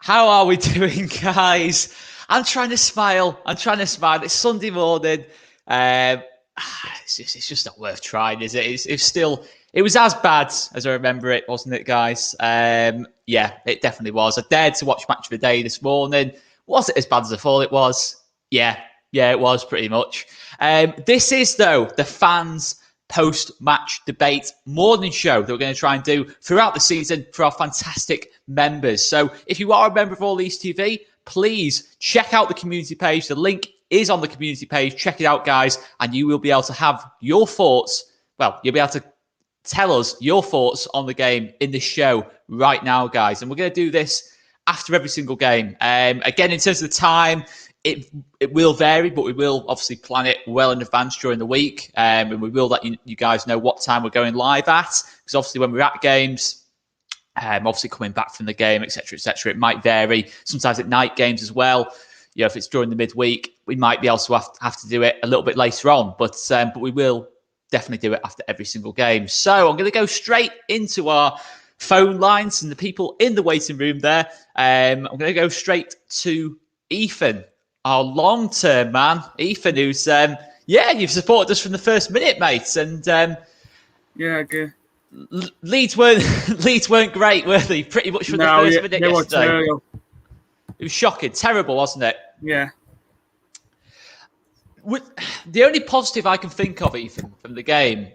How are we doing, guys? I'm trying to smile. It's Sunday morning. It's just not worth trying, is it? It was as bad as I remember it, wasn't it, guys? Yeah, it definitely was. I dared to watch Match of the Day this morning. Was it as bad as I thought it was? Yeah, it was pretty much. This is, though, the fans' post-match debate morning show that we're going to try and do throughout the season for our fantastic members. So if you are a member of ALTV, please check out the community page. The link is on the community page. Check it out, guys, and you will be able to have your thoughts. Well, you'll be able to tell us your thoughts on the game in the show right now, guys. And we're going to do this after every single game. Again, in terms of the time, it will vary, but we will obviously plan it well in advance during the week. And we will let you guys know what time we're going live at. Because obviously when we're at games, obviously coming back from the game, etc., it might vary. Sometimes at night games as well. You know, if it's during the midweek, we might be able to have to do it a little bit later on. But we will definitely do it after every single game. So I'm going to go straight into our phone lines and the people in the waiting room there. I'm going to go straight to Ethan, our long-term man. Ethan, who's, you've supported us from the first minute, mate. And yeah, good. Leeds weren't great, were they? Pretty much from the first minute yesterday. It was shocking. Terrible, wasn't it? Yeah. The only positive I can think of, Ethan, from the game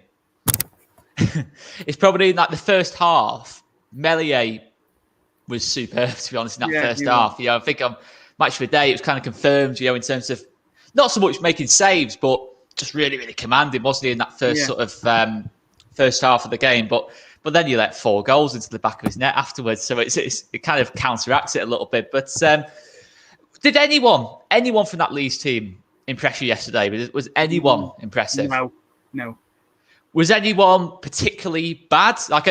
is probably in like the first half. Melier was superb, to be honest, in that first half. You know, I think on Match of the Day, it was kind of confirmed, you know, in terms of not so much making saves, but just really, really commanding, wasn't he, in that first sort of first half of the game. But then you let 4 goals into the back of his net afterwards, so it kind of counteracts it a little bit. But did anyone from that Leeds team impress you yesterday? Was anyone impressive? No. Was anyone particularly bad? Look,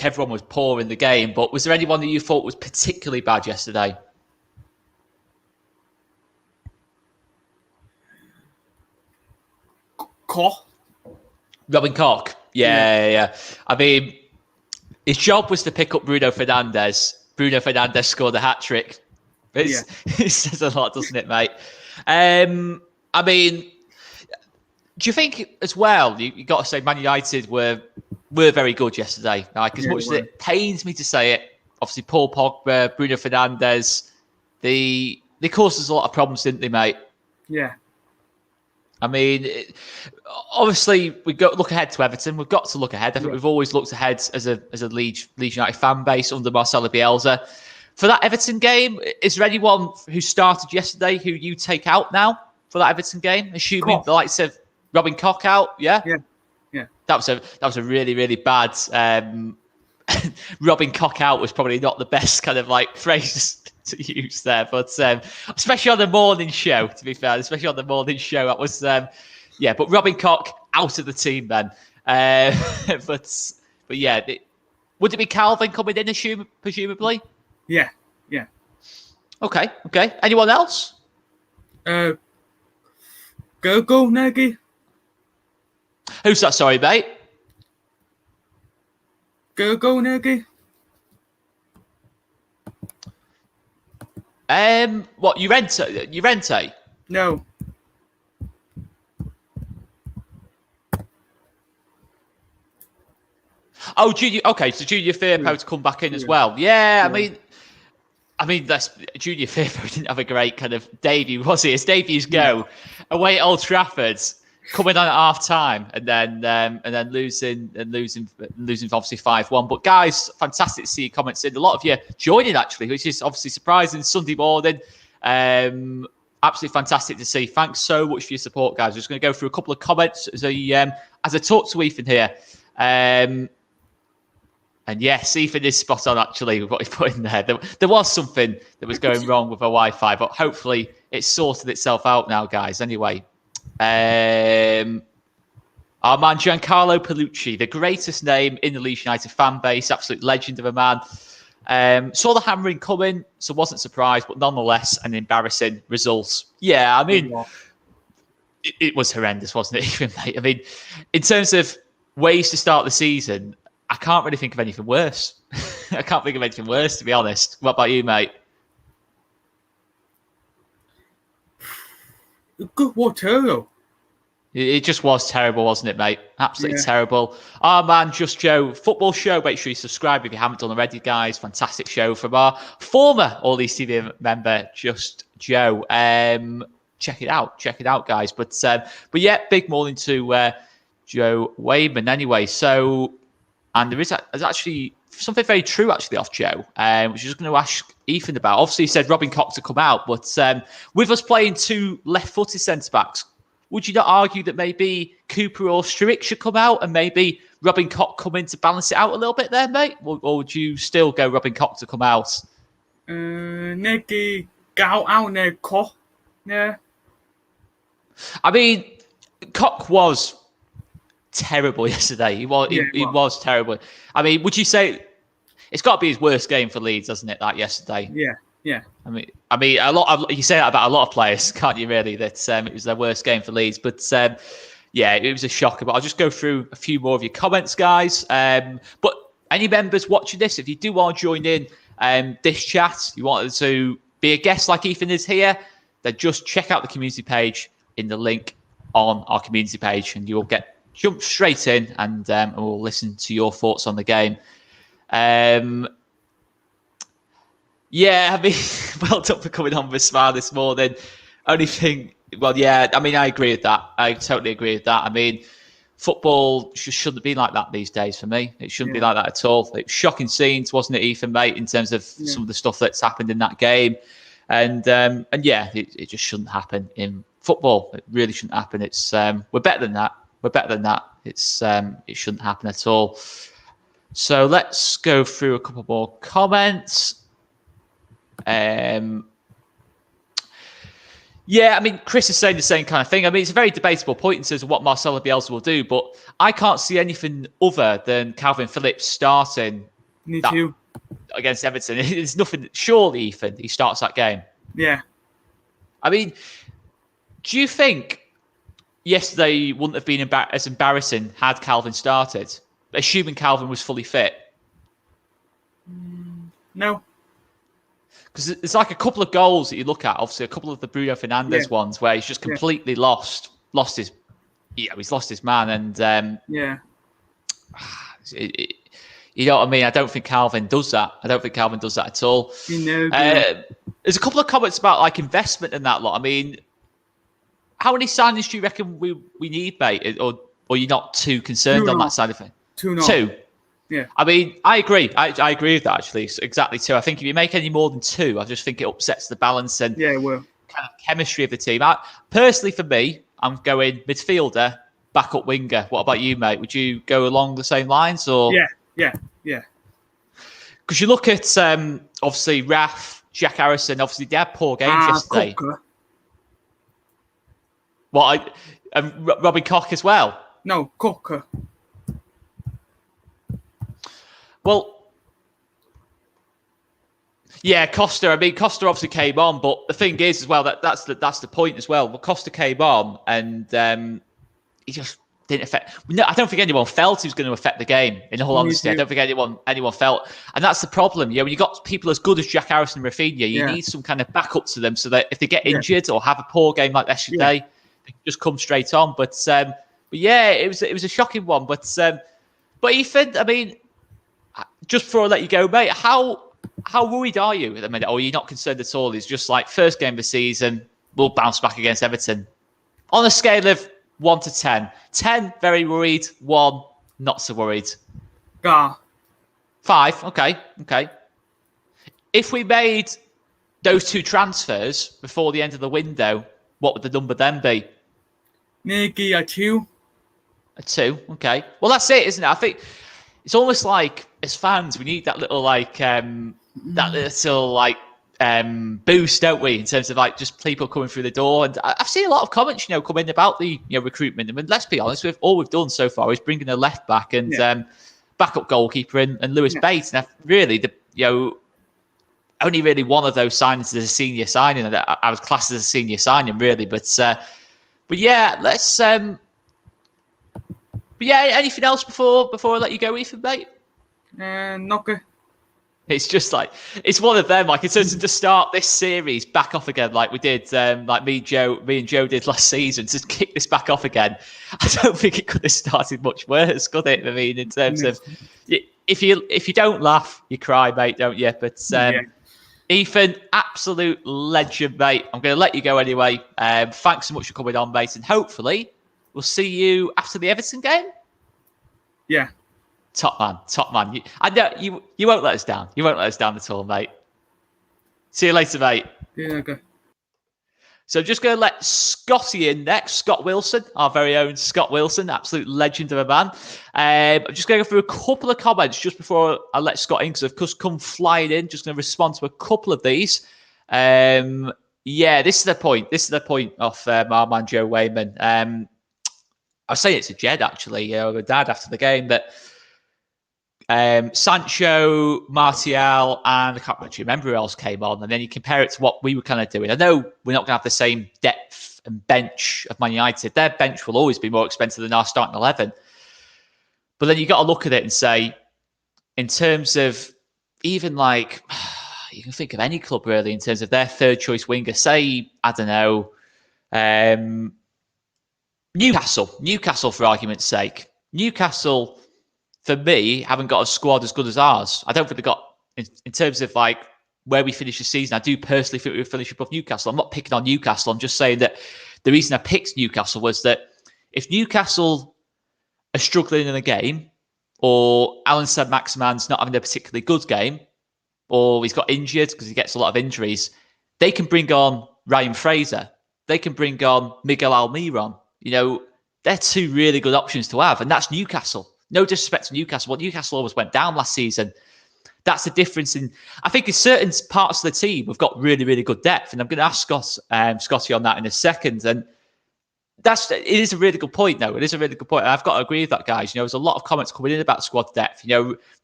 everyone was poor in the game, but was there anyone that you thought was particularly bad yesterday? Koch? Robin Koch. Yeah. I mean, his job was to pick up Bruno Fernandes. Bruno Fernandes scored a hat-trick. It says a lot, doesn't it, mate? I mean, do you think as well, you got to say Man United were very good yesterday? Like, as much as it pains me to say it, obviously Paul Pogba, Bruno Fernandes, they caused us a lot of problems, didn't they, mate? Yeah. I mean, obviously, we look ahead to Everton. We've got to look ahead. I think we've always looked ahead as a Leeds United fan base under Marcelo Bielsa. For that Everton game, is there anyone who started yesterday who you take out now for that Everton game? Assuming the likes of Robin Koch out, yeah. That was a really, really bad. Robin Koch out was probably not the best kind of like phrase to use there, but especially on the morning show, to be fair, that was but Robin Koch out of the team then. But yeah, would it be Calvin coming in, presumably? Yeah. Okay. Anyone else? Go Nagy. Who's that? Sorry, mate. Go Nagy. What, Llorente? No. Oh, Junior. Okay, so Junior Firpo to come back in as well. Yeah, I mean, that's Junior Firpo didn't have a great kind of debut, was he? His debuts go away at Old Trafford, coming on at half time, and then losing obviously 5-1. But guys, fantastic to see your comments in. A lot of you joining actually, which is obviously surprising. Sunday morning, absolutely fantastic to see. Thanks so much for your support, guys. I'm just going to go through a couple of comments as I talk to Ethan here. And yes, Ethan is spot on actually with what he's put in there. There was something that was going wrong with our Wi-Fi, but hopefully it's sorted itself out now, guys. Anyway, our man Giancarlo Palucci, the greatest name in the Leeds United fan base, absolute legend of a man. Saw the hammering coming, so wasn't surprised, but nonetheless an embarrassing result. Yeah, I mean, it was horrendous, wasn't it, even, mate? I mean, in terms of ways to start the season, I can't really think of anything worse. I can't think of anything worse, to be honest. What about you, mate? Good water, though. It just was terrible, wasn't it, mate? Absolutely Yeah. terrible. Our man, Just Joe, football show. Make sure you subscribe if you haven't done already, guys. Fantastic show from our former All These TV member, Just Joe. Check it out, guys. But yeah, big morning to Joe Wayman. Anyway, so and there's actually something very true actually off Joe, which I was just going to ask Ethan about. Obviously, he said Robin Koch to come out, but with us playing two left-footed centre backs, would you not argue that maybe Cooper or Struick should come out and maybe Robin Koch come in to balance it out a little bit there, mate? Or would you still go Robin Koch to come out? Neki Gao out there, Koch. Yeah. I mean, Koch was terrible yesterday. He was terrible. I mean, would you say it's got to be his worst game for Leeds, doesn't it? That yesterday. Yeah. I mean, you say that about a lot of players, can't you? Really, that it was their worst game for Leeds. But yeah, it was a shocker. But I'll just go through a few more of your comments, guys. But any members watching this, if you do want to join in this chat, you wanted to be a guest like Ethan is here, then just check out the community page in the link on our community page, and you'll jump straight in, and we'll listen to your thoughts on the game. Yeah, I mean, well done for coming on with a smile this morning. Only thing, well, yeah, I mean, I agree with that. I totally agree with that. I mean, football just shouldn't be like that these days for me. It shouldn't be like that at all. It was shocking scenes, wasn't it, Ethan, mate, in terms of some of the stuff that's happened in that game. And yeah, it just shouldn't happen in football. It really shouldn't happen. It's we're better than that. It shouldn't happen at all. So let's go through a couple more comments. Yeah, I mean, Chris is saying the same kind of thing. I mean, it's a very debatable point in terms of what Marcelo Bielsa will do, but I can't see anything other than Calvin Phillips starting against Everton. There's nothing. Surely, Ethan, he starts that game. Yeah. I mean, do you think yesterday wouldn't have been as embarrassing had Calvin started, assuming Calvin was fully fit? No. Because it's like a couple of goals that you look at, obviously a couple of the Bruno Fernandes ones where he's just completely lost his man, and you know what I mean. I don't think Calvin does that. At all. There's a couple of comments about like investment and that lot. I mean, how many signings do you reckon we need, mate? Or you're not too concerned on that side of it? Two. Yeah. I mean, I agree. I agree with that, actually. It's exactly two. I think if you make any more than two, I just think it upsets the balance and it will. Kind of chemistry of the team. Personally, for me, I'm going midfielder, backup winger. What about you, mate? Would you go along the same lines? Or Yeah. Because you look at, obviously, Raf, Jack Harrison, obviously, they had poor games yesterday. Cocker. Robin Koch as well? No, Cocker. Well, yeah, Costa. I mean, Costa obviously came on, but the thing is, as well, that's the point as well. Well, Costa came on, and he just didn't affect. No, I don't think anyone felt he was going to affect the game. In all honesty, I don't think anyone felt, and that's the problem. When you got people as good as Jack Harrison and Rafinha, you need some kind of backup to them, so that if they get injured or have a poor game like yesterday, they can just come straight on. But yeah, it was a shocking one. But Ethan, I mean, just before I let you go, mate, how worried are you at the minute? Or are you not concerned at all? It's just like first game of the season, we'll bounce back against Everton. On a scale of 1 to 10. 10, very worried. 1, not so worried. 5, okay. If we made those two transfers before the end of the window, what would the number then be? Maybe a 2. A 2, okay. Well, that's it, isn't it? I think it's almost like, as fans, we need that little boost, don't we? In terms of like just people coming through the door, and I've seen a lot of comments, come in about the recruitment. I mean, let's be honest, all we've done so far is bringing a left back and backup goalkeeper and Lewis Bates. And really, only really one of those signings is a senior signing, and I was classed as a senior signing, really. But yeah, let's. But yeah, anything else before I let you go, Ethan, mate? Knocker. It's just like, it's one of them. Like, it's just to start this series back off again, like we did, like me and Joe did last season, to kick this back off again. I don't think it could have started much worse, could it? I mean, in terms of, if you don't laugh, you cry, mate, don't you? But Ethan, absolute legend, mate. I'm going to let you go anyway. Thanks so much for coming on, mate, and hopefully we'll see you after the Everton game. Yeah. Top man. I know you won't let us down. You won't let us down at all, mate. See you later, mate. Yeah, okay. So I'm just going to let Scotty in next. Scott Wilson, our very own Scott Wilson, absolute legend of a man. I'm just going to go through a couple of comments just before I let Scott in, because I've just come flying in. Just going to respond to a couple of these. This is the point. This is the point of our man Joe Wayman. I was saying it to Jed, actually, my dad, after the game, that Sancho, Martial, and I can't actually remember who else came on. And then you compare it to what we were kind of doing. I know we're not going to have the same depth and bench of Man United. Their bench will always be more expensive than our starting 11. But then you got to look at it and say, in terms of even like, you can think of any club really, in terms of their third choice winger, say, I don't know, Newcastle, for argument's sake. Newcastle, for me, haven't got a squad as good as ours. I don't think they've got, in terms of like where we finish the season, I do personally think we finish above Newcastle. I'm not picking on Newcastle. I'm just saying that the reason I picked Newcastle was that if Newcastle are struggling in a game, or Alan Saint-Maximin's not having a particularly good game, or he's got injured because he gets a lot of injuries, they can bring on Ryan Fraser. They can bring on Miguel Almiron. They're two really good options to have, and that's Newcastle. No disrespect to Newcastle, but Newcastle always went down last season. That's the difference I think in certain parts of the team, we've got really, really good depth. And I'm going to ask Scotty on that in a second. And it is a really good point, though. It is a really good point. And I've got to agree with that, guys. There's a lot of comments coming in about squad depth.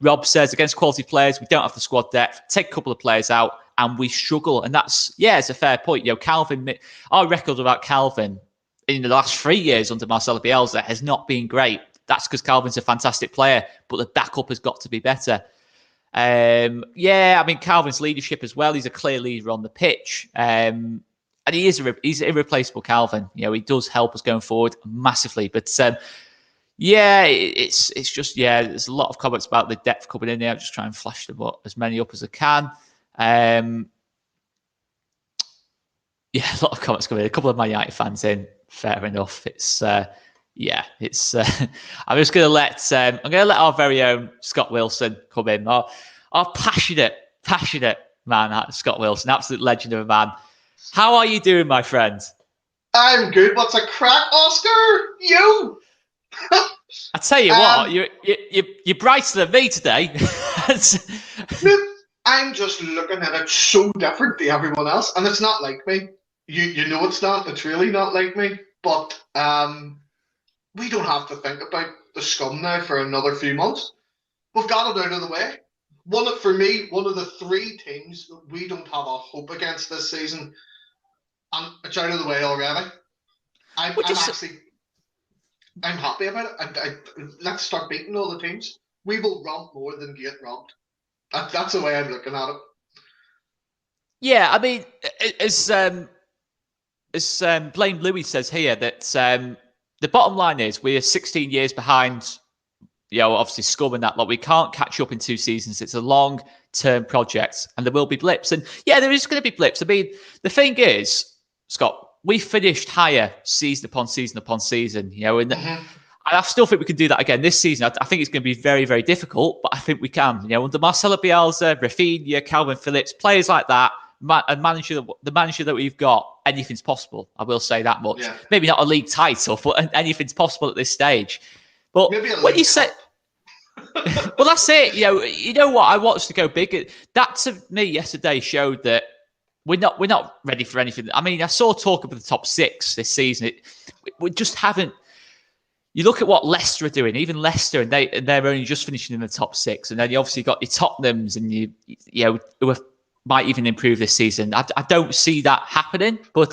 Rob says against quality players, we don't have the squad depth. Take a couple of players out and we struggle. And it's a fair point. Calvin, our record about Calvin in the last 3 years under Marcelo Bielsa has not been great. That's because Calvin's a fantastic player, but the backup has got to be better. Calvin's leadership as well. He's a clear leader on the pitch. And he's irreplaceable, Calvin. He does help us going forward massively. But it's just, there's a lot of comments about the depth coming in there. I'm just trying to flash as many up as I can. A lot of comments coming in. A couple of Man United fans in. Fair enough. I'm just going to let our very own Scott Wilson come in. Our passionate man, Scott Wilson, absolute legend of a man. How are you doing, my friend? I'm good. What's a crack, Oscar? You? I tell you what, you're brighter than me today. I'm just looking at it so different to everyone else, and it's not like me. You know it's not. It's really not like me. But we don't have to think about the scum now for another few months. We've got it out of the way. For me, one of the three teams that we don't have a hope against this season, and it's out of the way already. I'm happy about it. Let's start beating all the teams. We will romp more than get romped. That's the way I'm looking at it. Yeah, I mean, as Blaine Louis says here, that the bottom line is we are 16 years behind, obviously Scum and that. Like, we can't catch up in 2 seasons. It's a long-term project, and there will be blips. And there is going to be blips. I mean, the thing is, Scott, we finished higher season upon season upon season, and I still think we can do that again this season. I think it's going to be very, very difficult, but I think we can. Under Marcelo Bielsa, Rafinha, Calvin Phillips, players like that, and the manager that we've got, anything's possible. I will say that much. Yeah. Maybe not a league title, but anything's possible at this stage. But when you say, well, that's it. You know what? I watched to go big. That to me yesterday showed that we're not ready for anything. I mean, I saw talk about the top 6 this season. We just haven't. You look at what Leicester are doing. Even Leicester, and they're only just finishing in the top 6, and then you obviously got your Tottenhams, and who might even improve this season. I don't see that happening. But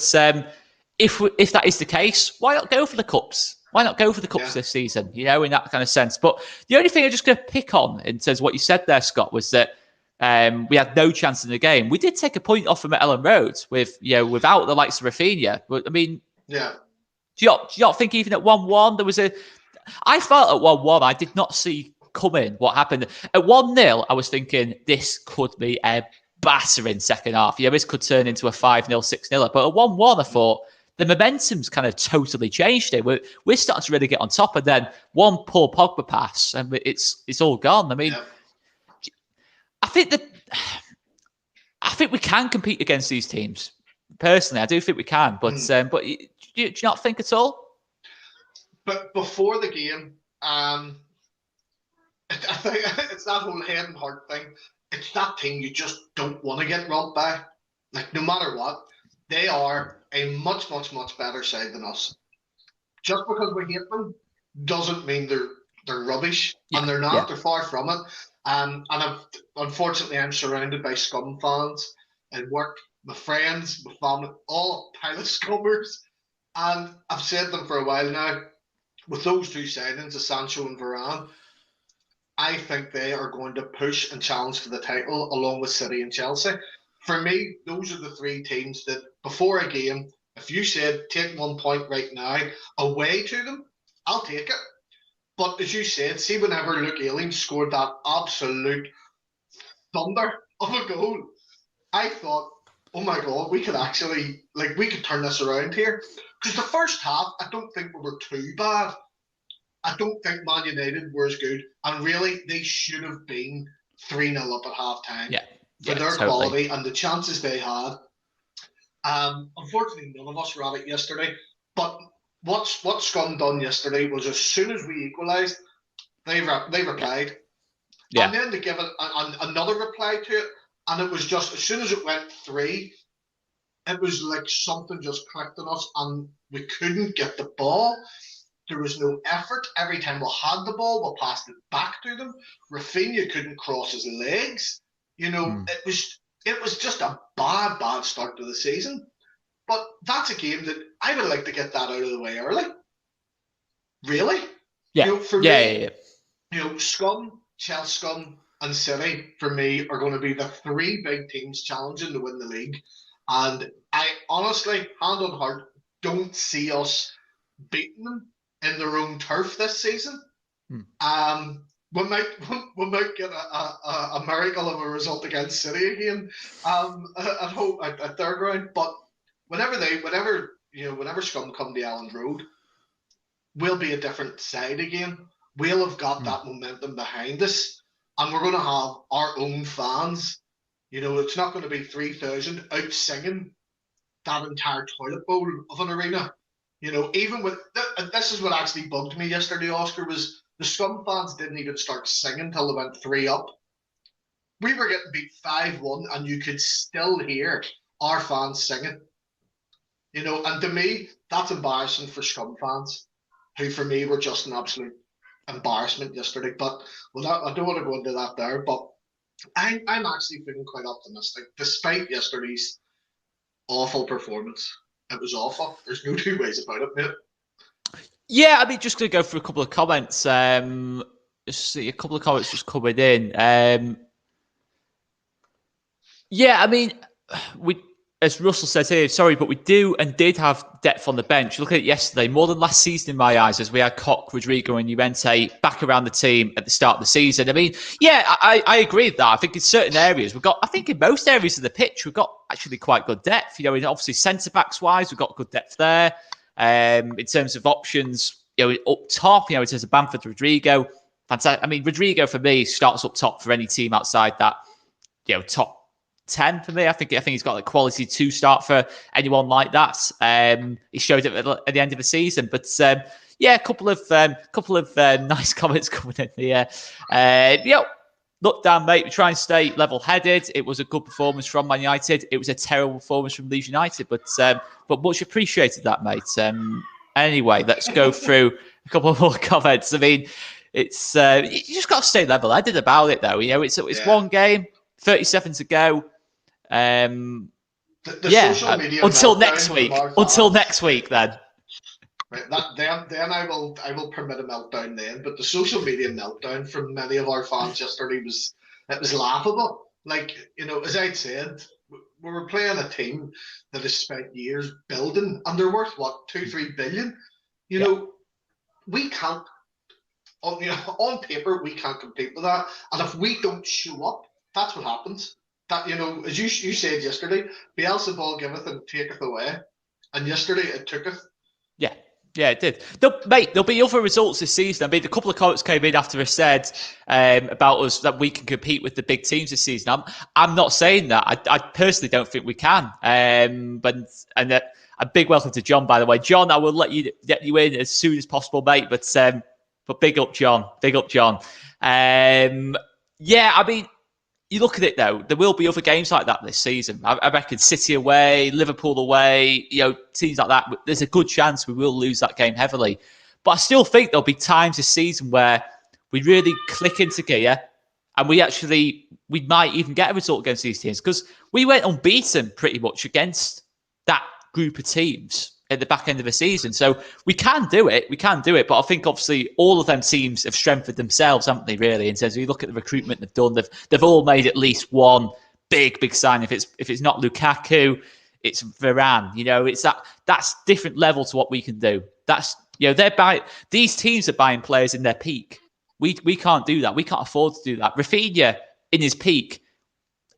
if that is the case, why not go for the cups? Why not go for the cups this season? In that kind of sense. But the only thing I'm just going to pick on in terms of what you said there, Scott, was that We had no chance in the game. We did take a point off them at Ellen Road without the likes of Rafinha. But I mean, yeah. Do you not think even at 1-1 there was a? I felt at 1-1 I did not see coming what happened. At 1-0 I was thinking this could be a battering second half. This could turn into a 5-0, 6-0. But at 1-1 I thought the momentum's kind of totally changed here. We're starting to really get on top, and then one poor Pogba pass and it's all gone. I mean, I think we can compete against these teams. Personally, I do think we can, but do you not think at all? But before the game, I think it's that whole head and heart thing. It's that team you just don't want to get robbed by. Like, no matter what, they are a much, much, much better side than us. Just because we hate them doesn't mean they're rubbish, and they're not. They're far from it. And unfortunately, I'm surrounded by scum fans at work, my friends, my family, all a pile of scummers. And I've said them for a while now. With those two signings, Sancho and Varane, I think they are going to push and challenge for the title along with City and Chelsea. For me, those are the three teams that before a game, if you said take 1 point right now away to them, I'll take it. But as you said, see whenever Luke Ayling scored that absolute thunder of a goal, I thought, oh my God, we could actually, we could turn this around here. Because the first half, I don't think we were too bad. I don't think Man United were as good. And really, they should have been 3-0 up at half-time for their quality and the chances they had. Unfortunately, none of us were at it yesterday. But what Scum done yesterday was as soon as we equalised, they replied. Yeah. And then to give it another reply to it, and it was just, as soon as it went 3, it was like something just clicked on us and we couldn't get the ball. There was no effort. Every time we had the ball, we passed it back to them. Rafinha couldn't cross his legs. It was just a bad start to the season. But that's a game that I would like to get that out of the way early. Really? Yeah. For me, Scum, Chelsea Scum, and City, for me, are going to be the three big teams challenging to win the league. And I honestly, hand on heart, don't see us beating them in their own turf this season. We might get a miracle of a result against City again at their ground. But whenever Scum come to Elland Road, we'll be a different side again. We'll have got that momentum behind us, and we're going to have our own fans. It's not going to be 3,000 out singing that entire toilet bowl of an arena. Even with this is what actually bugged me yesterday, Oscar, was the Scum fans didn't even start singing till they went 3 up. We were getting beat 5-1, and you could still hear our fans singing. And to me, that's embarrassing for Scum fans, who for me were just an absolute embarrassment yesterday. But I don't want to go into that there. But I'm actually feeling quite optimistic, despite yesterday's awful performance. It was awful. There's no two ways about it, mate. Yeah, I mean, just going to go through a couple of comments. Just see a couple of comments just coming in. Yeah, I mean, as Russell says here, sorry, but we did have depth on the bench. Look at it yesterday, more than last season in my eyes, as we had Koch, Rodrigo and Llorente back around the team at the start of the season. I mean, yeah, I agree with that. I think in certain areas, I think in most areas of the pitch, we've got actually quite good depth. Obviously centre-backs wise, we've got good depth there. In terms of options, up top, in terms of Bamford, Rodrigo, fantastic. I mean, Rodrigo for me starts up top for any team outside that, top 10 for me. I think he's got the quality to start for anyone like that. He showed it at the end of the season, but a couple of nice comments coming in here. Look, Dan, mate, we try and stay level-headed. It was a good performance from Man United. It was a terrible performance from Leeds United, but much appreciated that, mate. Anyway, let's go through a couple more comments. I mean, it's you just got to stay level-headed about it, though. It's one game, 37 to go. Social media until next week. Until next week, then. Right, then I will permit a meltdown then. But the social media meltdown from many of our fans yesterday was laughable. Like, as I said, we were playing a team that has spent years building, and they're worth what, 2-3 billion. Yeah. We can't. On paper, we can't compete with that. And if we don't show up, that's what happens. That as you said yesterday, Beelzebub giveth and taketh away, and yesterday it tooketh. Yeah. Yeah, it did. There'll be other results this season. I mean, a couple of comments came in after I said about us that we can compete with the big teams this season. I'm not saying that. I personally don't think we can. A big welcome to John, by the way. John, I will let you get you in as soon as possible, mate. But big up, John. Big up, John. Yeah, I mean, you look at it though, there will be other games like that this season. I reckon City away, Liverpool away, teams like that. There's a good chance we will lose that game heavily. But I still think there'll be times this season where we really click into gear and we might even get a result against these teams, because we went unbeaten pretty much against that group of teams at the back end of the season. So we can do it. But I think obviously all of them teams have strengthened themselves, haven't they, really? In terms of, you look at the recruitment they've done, they've all made at least one big sign. If it's not Lukaku, it's Varane. It's that's different level to what we can do. That's these teams are buying players in their peak. We can't do that. We can't afford to do that. Rafinha in his peak,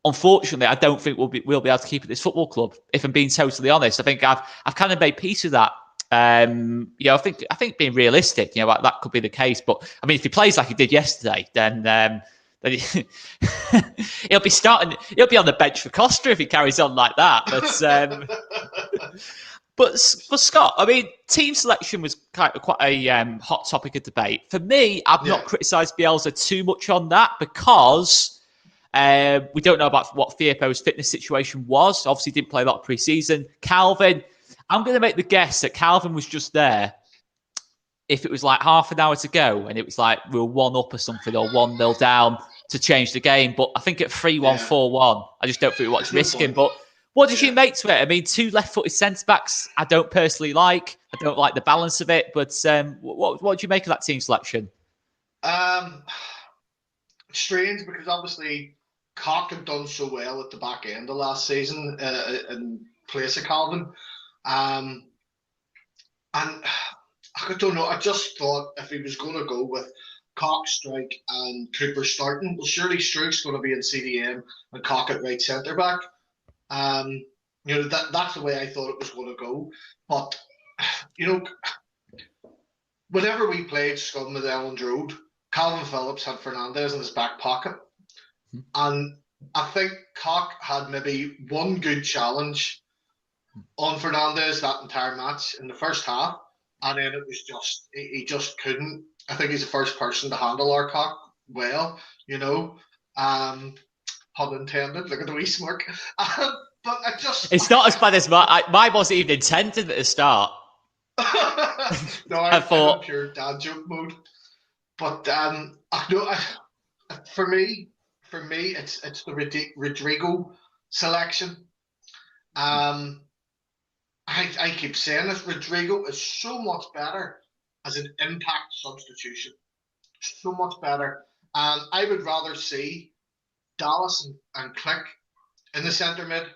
unfortunately, I don't think we'll be able to keep at this football club. If I'm being totally honest, I think I've kind of made peace with that. I think being realistic, that could be the case. But I mean, if he plays like he did yesterday, then he'll be starting. He'll be on the bench for Costa if he carries on like that. But Scott, I mean, team selection was quite a hot topic of debate. For me, I've not criticised Bielsa too much on that, because we don't know about what Firpo's fitness situation was. Obviously, didn't play a lot of pre-season. Calvin, I'm going to make the guess that Calvin was just there if it was like half an hour to go and it was like we were 1-up or something, or 1-0 down to change the game. But I think at 3-1, 4-1, I just don't think we want to risk him. But what did you make to it? I mean, two left-footed centre-backs I don't personally like. I don't like the balance of it. But what did you make of that team selection? Strange, because obviously Koch had done so well at the back end of last season in place of Calvin. And I don't know, I just thought if he was going to go with Koch, Struijk and Cooper starting, well, surely Struijk's going to be in CDM and Koch at right centre-back. That's the way I thought it was going to go. But, whenever we played Scum at Elland Road, Calvin Phillips had Fernandes in his back pocket. And I think Koch had maybe one good challenge on Fernandes that entire match in the first half. And then it was just, he just couldn't. I think he's the first person to handle our Koch well, pun intended, look at the wee smirk. But I just... It's not as bad as mine wasn't even intended at the start. No, I thought... in pure dad joke mode. But for me, it's the Rodrigo selection. I keep saying this. Rodrigo is so much better as an impact substitution. So much better. I would rather see Dallas and Click in the centre mid,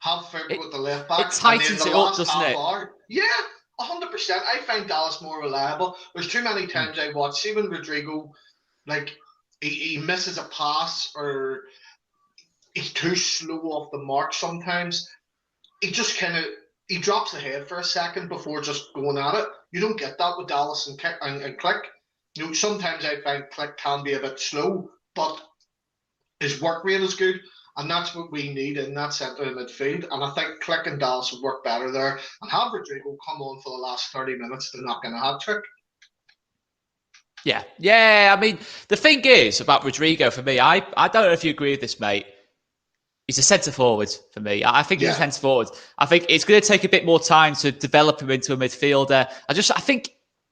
have Firpo with the left back. It tightens it up, doesn't it? Yeah, 100%. I find Dallas more reliable. There's too many times I watch, see when Rodrigo, like, he misses a pass or he's too slow off the mark sometimes. He just he drops the head for a second before just going at it. You don't get that with Dallas and Click. Sometimes I find Click can be a bit slow, but his work rate is good. And that's what we need in that centre of midfield. And I think Click and Dallas would work better there. And have Rodrigo come on for the last 30 minutes to knock in a hat-trick. Yeah. I mean, the thing is about Rodrigo for me, I don't know if you agree with this, mate. He's a centre-forward for me. I think he's a centre-forward. I think it's going to take a bit more time to develop him into a midfielder. I think,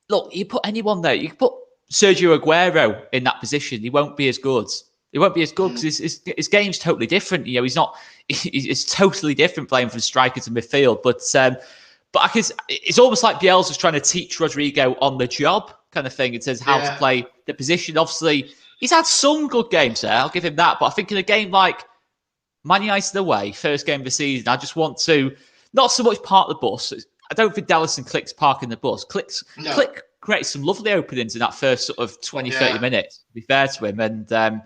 look, you put anyone there. You can put Sergio Aguero in that position. He won't be as good. He won't be as good because his game's totally different. He's not. It's totally different playing from striker to midfield. But it's almost like Bielsa's trying to teach Rodrigo on the job kind of thing. It says how to play the position. Obviously, he's had some good games there. I'll give him that. But I think in a game like Man United away, first game of the season, I just want to not so much park the bus. I don't think Dallas and Click's parking the bus. Click created some lovely openings in that first sort of 20, 30 minutes, to be fair to him. And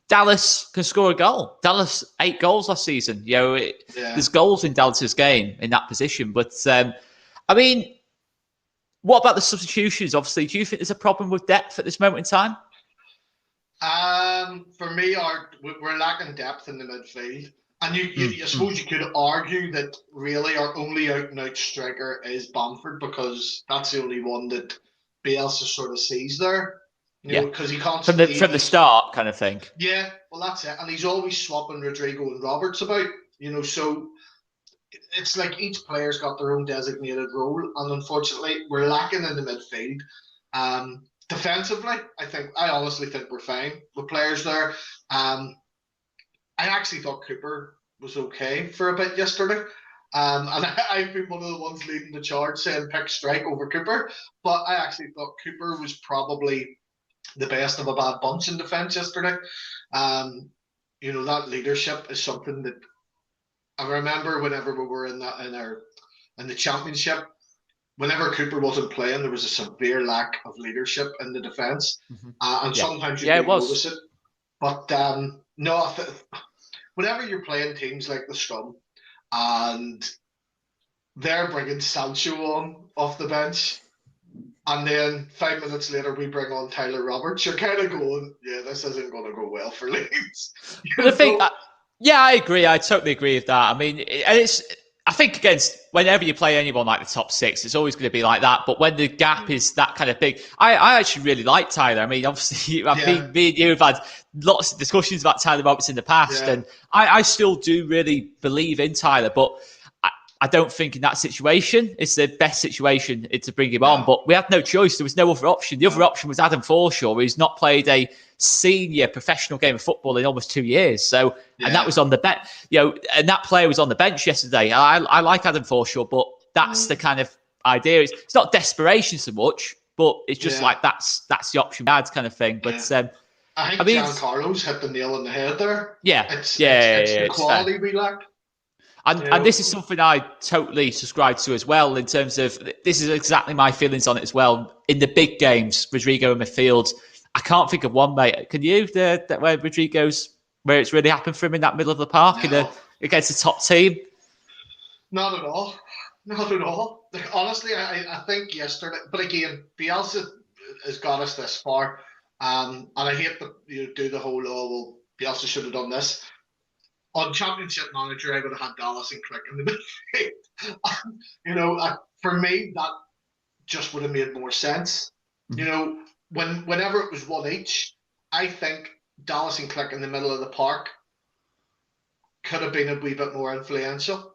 Dallas can score a goal. Dallas 8 goals last season. There's goals in Dallas's game in that position. But I mean, what about the substitutions? Obviously, do you think there's a problem with depth at this moment in time? For me, we're lacking depth in the midfield. And I suppose you could argue that really our only out-and-out striker is Bamford, because that's the only one that Bielsa sort of sees there. Because he can't from the start, kind of thing. Yeah, well, that's it. And he's always swapping Rodrigo and Roberts about. So it's like each player's got their own designated role, and unfortunately, we're lacking in the midfield. Defensively, I honestly think we're fine with players there. I actually thought Cooper was okay for a bit yesterday. And I've been one of the ones leading the charge saying pick Strike over Cooper. But I actually thought Cooper was probably the best of a bad bunch in defence yesterday. That leadership is something that I remember whenever we were in the championship. Whenever Cooper wasn't playing, there was a severe lack of leadership in the defence. And sometimes you can notice it. But no, whenever you're playing teams like the Scum and they're bringing Sancho on off the bench, and then 5 minutes later we bring on Tyler Roberts, you're kind of going, this isn't going to go well for Leeds. But I agree. I totally agree with that. I mean, I think whenever you play anyone like the top 6, it's always going to be like that. But when the gap is that kind of big, I actually really like Tyler. I mean, obviously, me and you have had lots of discussions about Tyler Roberts in the past, and I still do really believe in Tyler. But I don't think in that situation it's the best situation to bring him on. But we had no choice. There was no other option. The other option was Adam Forshaw, who's not played a senior professional game of football in almost 2 years. So, and that was on the bench, and that player was on the bench yesterday. I like Adam Forshaw, but that's the kind of idea. It's not desperation so much, but it's just like that's the option we had kind of thing. But I think Giancarlo's hit the nail on the head there. It's the quality we lack. And this is something I totally subscribe to as well, in terms of, this is exactly my feelings on it as well. In the big games, Rodrigo in midfield, I can't think of one, mate. Can you? Where Rodrigo's, where it's really happened for him in that middle of the park against a top team? Not at all. Not at all. Honestly, I think yesterday, but again, Bielsa has got us this far. And I hate to do the whole, Bielsa should have done this. On Championship Manager, I would have had Dallas and Click in the midfield. For me, that just would have made more sense. Whenever it was one each, I think Dallas and Click in the middle of the park could have been a wee bit more influential.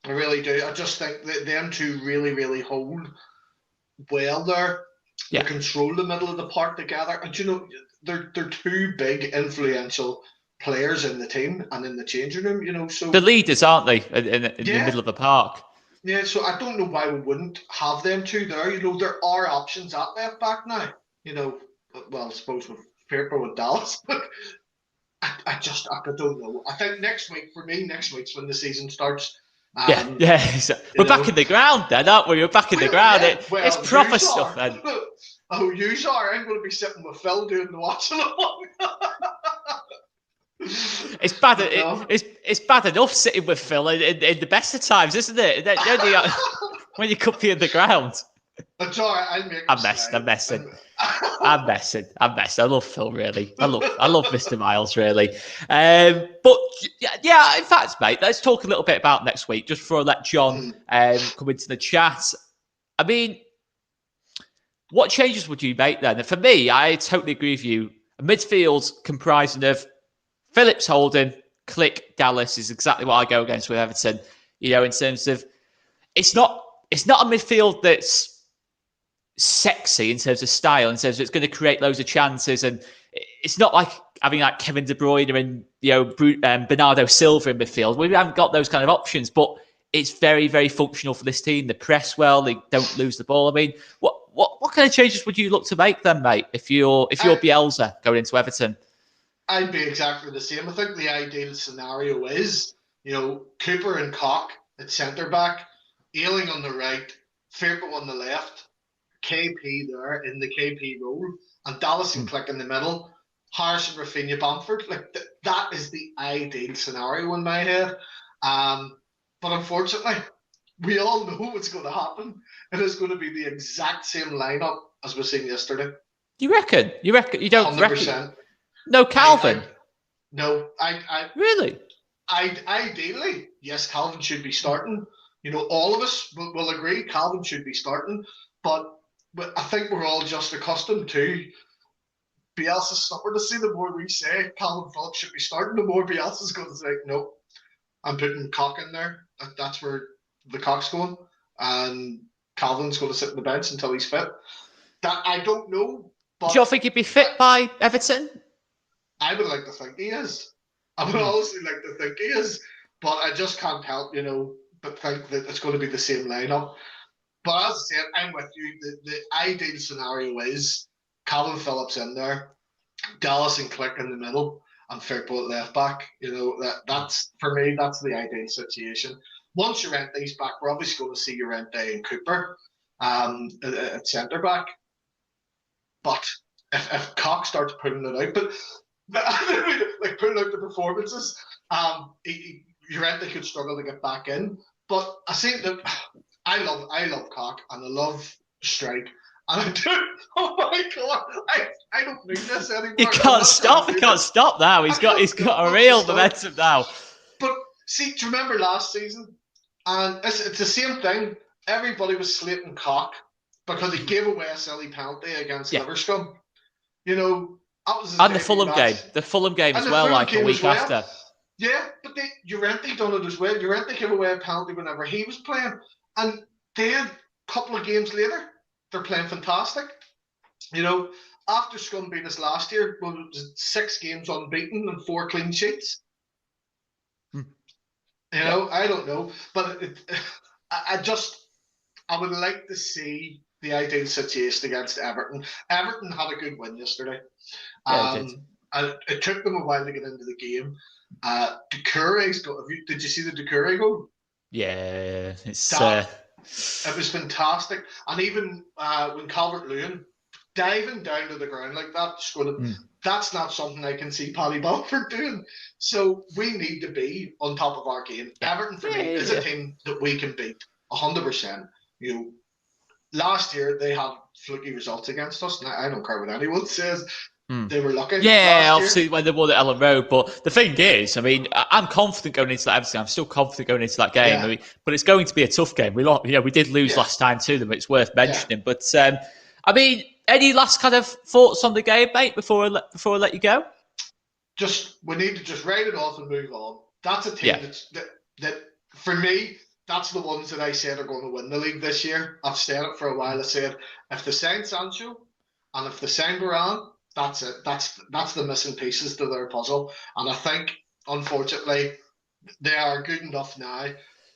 I really do. I just think that them two really, really hold well there. They control the middle of the park together. And, they're two big influential players in the team and in the changing room, so the leaders, aren't they, in the middle of the park? Yeah, so I don't know why we wouldn't have them two there. There are options at left back now. Well, I suppose with Fairpro with Dallas, but I don't know. I think next week's when the season starts. We're back in the ground then, aren't we? We're back in the ground. It's proper stuff then. Oh, you are. I'm going to be sitting with Phil doing the watching along. It's bad. It's bad enough sitting with Phil in the best of times, isn't it? When you come in the ground. It's all right. I'm messing. I love Phil, really. I love Mr. Miles, really. But yeah, in fact, mate, let's talk a little bit about next week, just before I let John come into the chat. I mean, what changes would you make then? And for me, I totally agree with you. A midfield comprising of Phillips, Holding, Click, Dallas is exactly what I go against with Everton. In terms of, it's not a midfield that's sexy in terms of style, in terms of it's going to create loads of chances, and it's not like having like Kevin De Bruyne and Bernardo Silva in midfield. We haven't got those kind of options, but it's very, very functional for this team. They press well, they don't lose the ball. I mean, what kind of changes would you look to make then, mate? If you're Bielsa going into Everton, I'd be exactly the same. I think the ideal scenario is, Cooper and Cock at centre back, Ayling on the right, Firpo on the left, KP there in the KP role, and Dallas and Click in the middle, Harrison, Rafinha, Bamford. Like that is the ideal scenario in my head. But unfortunately, we all know what's going to happen. It is going to be the exact same lineup as we've seen yesterday. You reckon? You don't 100%. reckon? No, Calvin. No, really. Ideally, yes, Calvin should be starting. All of us will agree Calvin should be starting, but I think we're all just accustomed to Bielsa's stubbornness. The more we say Calvin Phillips should be starting, the more Bielsa's going to say, no, I'm putting Cock in there. That's where the Cock's going, and Calvin's going to sit on the bench until he's fit. That I don't know. But do you think he'd be fit by Everton? I would like to think he is. I would honestly like to think he is, but I just can't help, but think that it's going to be the same lineup. But as I said, I'm with you. The ideal scenario is Calvin Phillips in there, Dallas and Click in the middle, and Firpo at left back. That's for me. That's the ideal situation. Once Llorente's back, we're obviously going to see Llorente and Cooper at centre back. But if Cock starts putting it out, but like putting out the performances, Llorente could struggle to get back in. But I think that I love Cock and I love Strike. And I do. Oh my god! I don't need this anymore. You can't stop. You can't stop now. He's got a real momentum now. But see, do you remember last season? And it's the same thing. Everybody was slating Cock because he gave away a silly penalty against Liverscombe. That was and the Fulham game. The Fulham game as well, like a week after. Yeah, but Llorente done it as well. Llorente gave away a penalty whenever he was playing. And then, a couple of games later, they're playing fantastic. After Scum beat us last year, was 6 games unbeaten and 4 clean sheets. I don't know. But I would like to see the ideal situation against Everton. Everton had a good win yesterday. It took them a while to get into the game. Doucouré's goal. Did you see the Doucouré goal? Yeah, it was fantastic. And even when Calvert-Lewin diving down to the ground like that, that's not something I can see Paddy Bamford doing. So we need to be on top of our game. Everton for me is a team that we can beat 100%. Last year they had fluky results against us. And I don't care what anyone says. They were lucky. Yeah, obviously when they won at Ellen Road. But the thing is, I'm confident going into that Everton. I'm still confident going into that game. Yeah. But it's going to be a tough game. We did lose last time to them. It's worth mentioning. Yeah. But any last kind of thoughts on the game, mate? Before I let you go. We need to just write it off and move on. That's a team that for me, that's the ones that I said are going to win the league this year. I've said it for a while. I said if they sign Sancho and if they sign Varane, that's it. That's the missing pieces to their puzzle. And I think, unfortunately, they are good enough now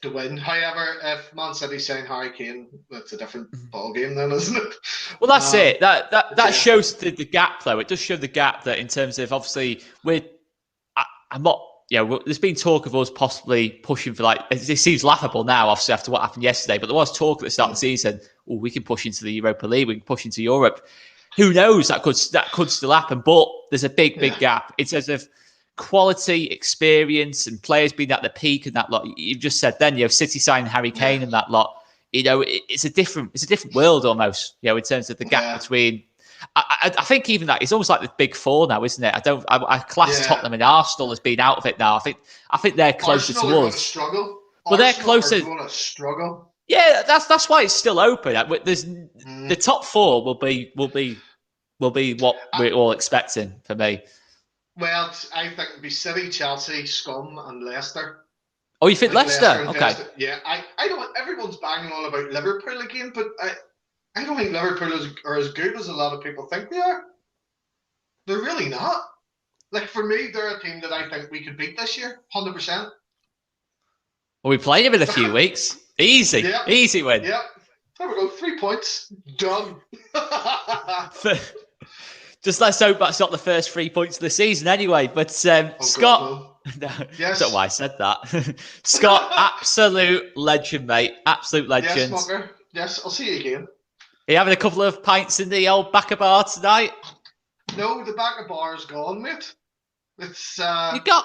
to win. However, if Man City sign Harry Kane, that's a different ball game then, isn't it? Well, that's it. That shows the gap, though. It does show the gap that in terms of, obviously, I'm not... there's been talk of us possibly pushing for, it seems laughable now, obviously, after what happened yesterday, but there was talk at the start of the season, we can push into the Europa League, we can push into Europe. Who knows? That could still happen, but there's a big gap in terms of quality, experience, and players being at the peak and that lot. You've just said then, City signing Harry Kane and that lot. It's a different world almost. In terms of the gap between. I think even that it's almost like the big four now, isn't it? I class Tottenham and Arsenal as being out of it now. I think they're closer Arsenal to us. Struggle. But they're closer. Are going to struggle. Yeah, that's why it's still open. There's the top 4 will be what we're all expecting for me. Well, I think it'll be City, Chelsea, Scum, and Leicester. Oh, you think Leicester? Okay. Leicester. Yeah, I don't. Everyone's banging on about Liverpool again, but I don't think Liverpool are as good as a lot of people think they are. They're really not. For me, they're a team that I think we could beat this year, 100%. Well, we played them in a few weeks. Easy win. Yeah. There we go. 3 points. Done. Just let's hope that's not the first 3 points of the season anyway. But Scott, God, no. no, Yes. I don't know why I said that. Scott, absolute legend, mate. Absolute legend. Yes, Mucker. Yes, I'll see you again. Are you having a couple of pints in the old back of bar tonight? No, the back of bar is gone, mate. It's You got.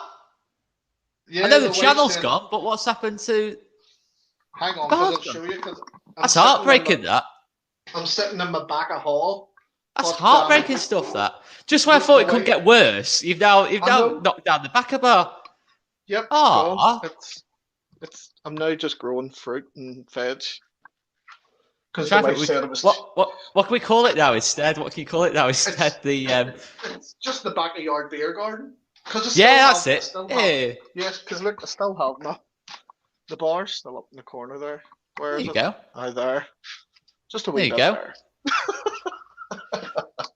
Yeah, I know the wife channel's said- gone, but what's happened to? Hang on, bar's because I'll gone? show you. Cause That's heartbreaking. I'm sitting in my back of hall. That's But, heartbreaking stuff. That just when I thought it couldn't get worse, you've now know. knocked down the back of bar. Yep. Aw. Gone. It's. I'm now just growing fruit and veg. Because the wife said it was. What can we call it now instead? What can you call it now instead? It's just the backyard beer garden. That's it. Yeah. Yes, because look, I still have the bar still up in the corner there. Where There is you it? go. There. Just a wee There bit you go. there.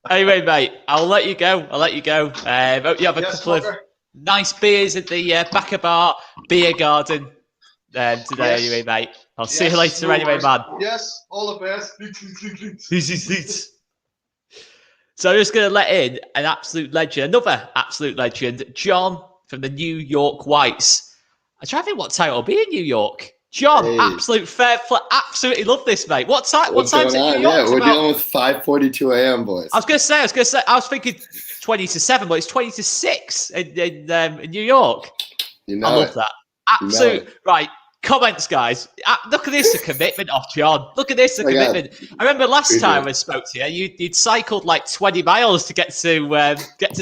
Anyway, mate, I'll let you go. Hope you have a couple of nice beers at the back of bar beer garden today. Yes. Anyway, mate. I'll see you later. Anyway, man. Yes, all the best. So I'm just going to let in an absolute legend, another absolute legend, John from the New York Whites. I'm trying to think what time it'll be in New York. John, Hey. absolute fair play. Absolutely love this, mate. What time's it in New York? Yeah, we're dealing with 5:42 a.m., boys. I was going to say, I was thinking 20 to 7, but it's 20 to 6 in New York. You know I love it. that. You know Absolute. Right. Comments, guys. Look at this, the commitment of John. Look at this, the commitment. I remember last time I spoke to you, you'd cycled like 20 miles to get to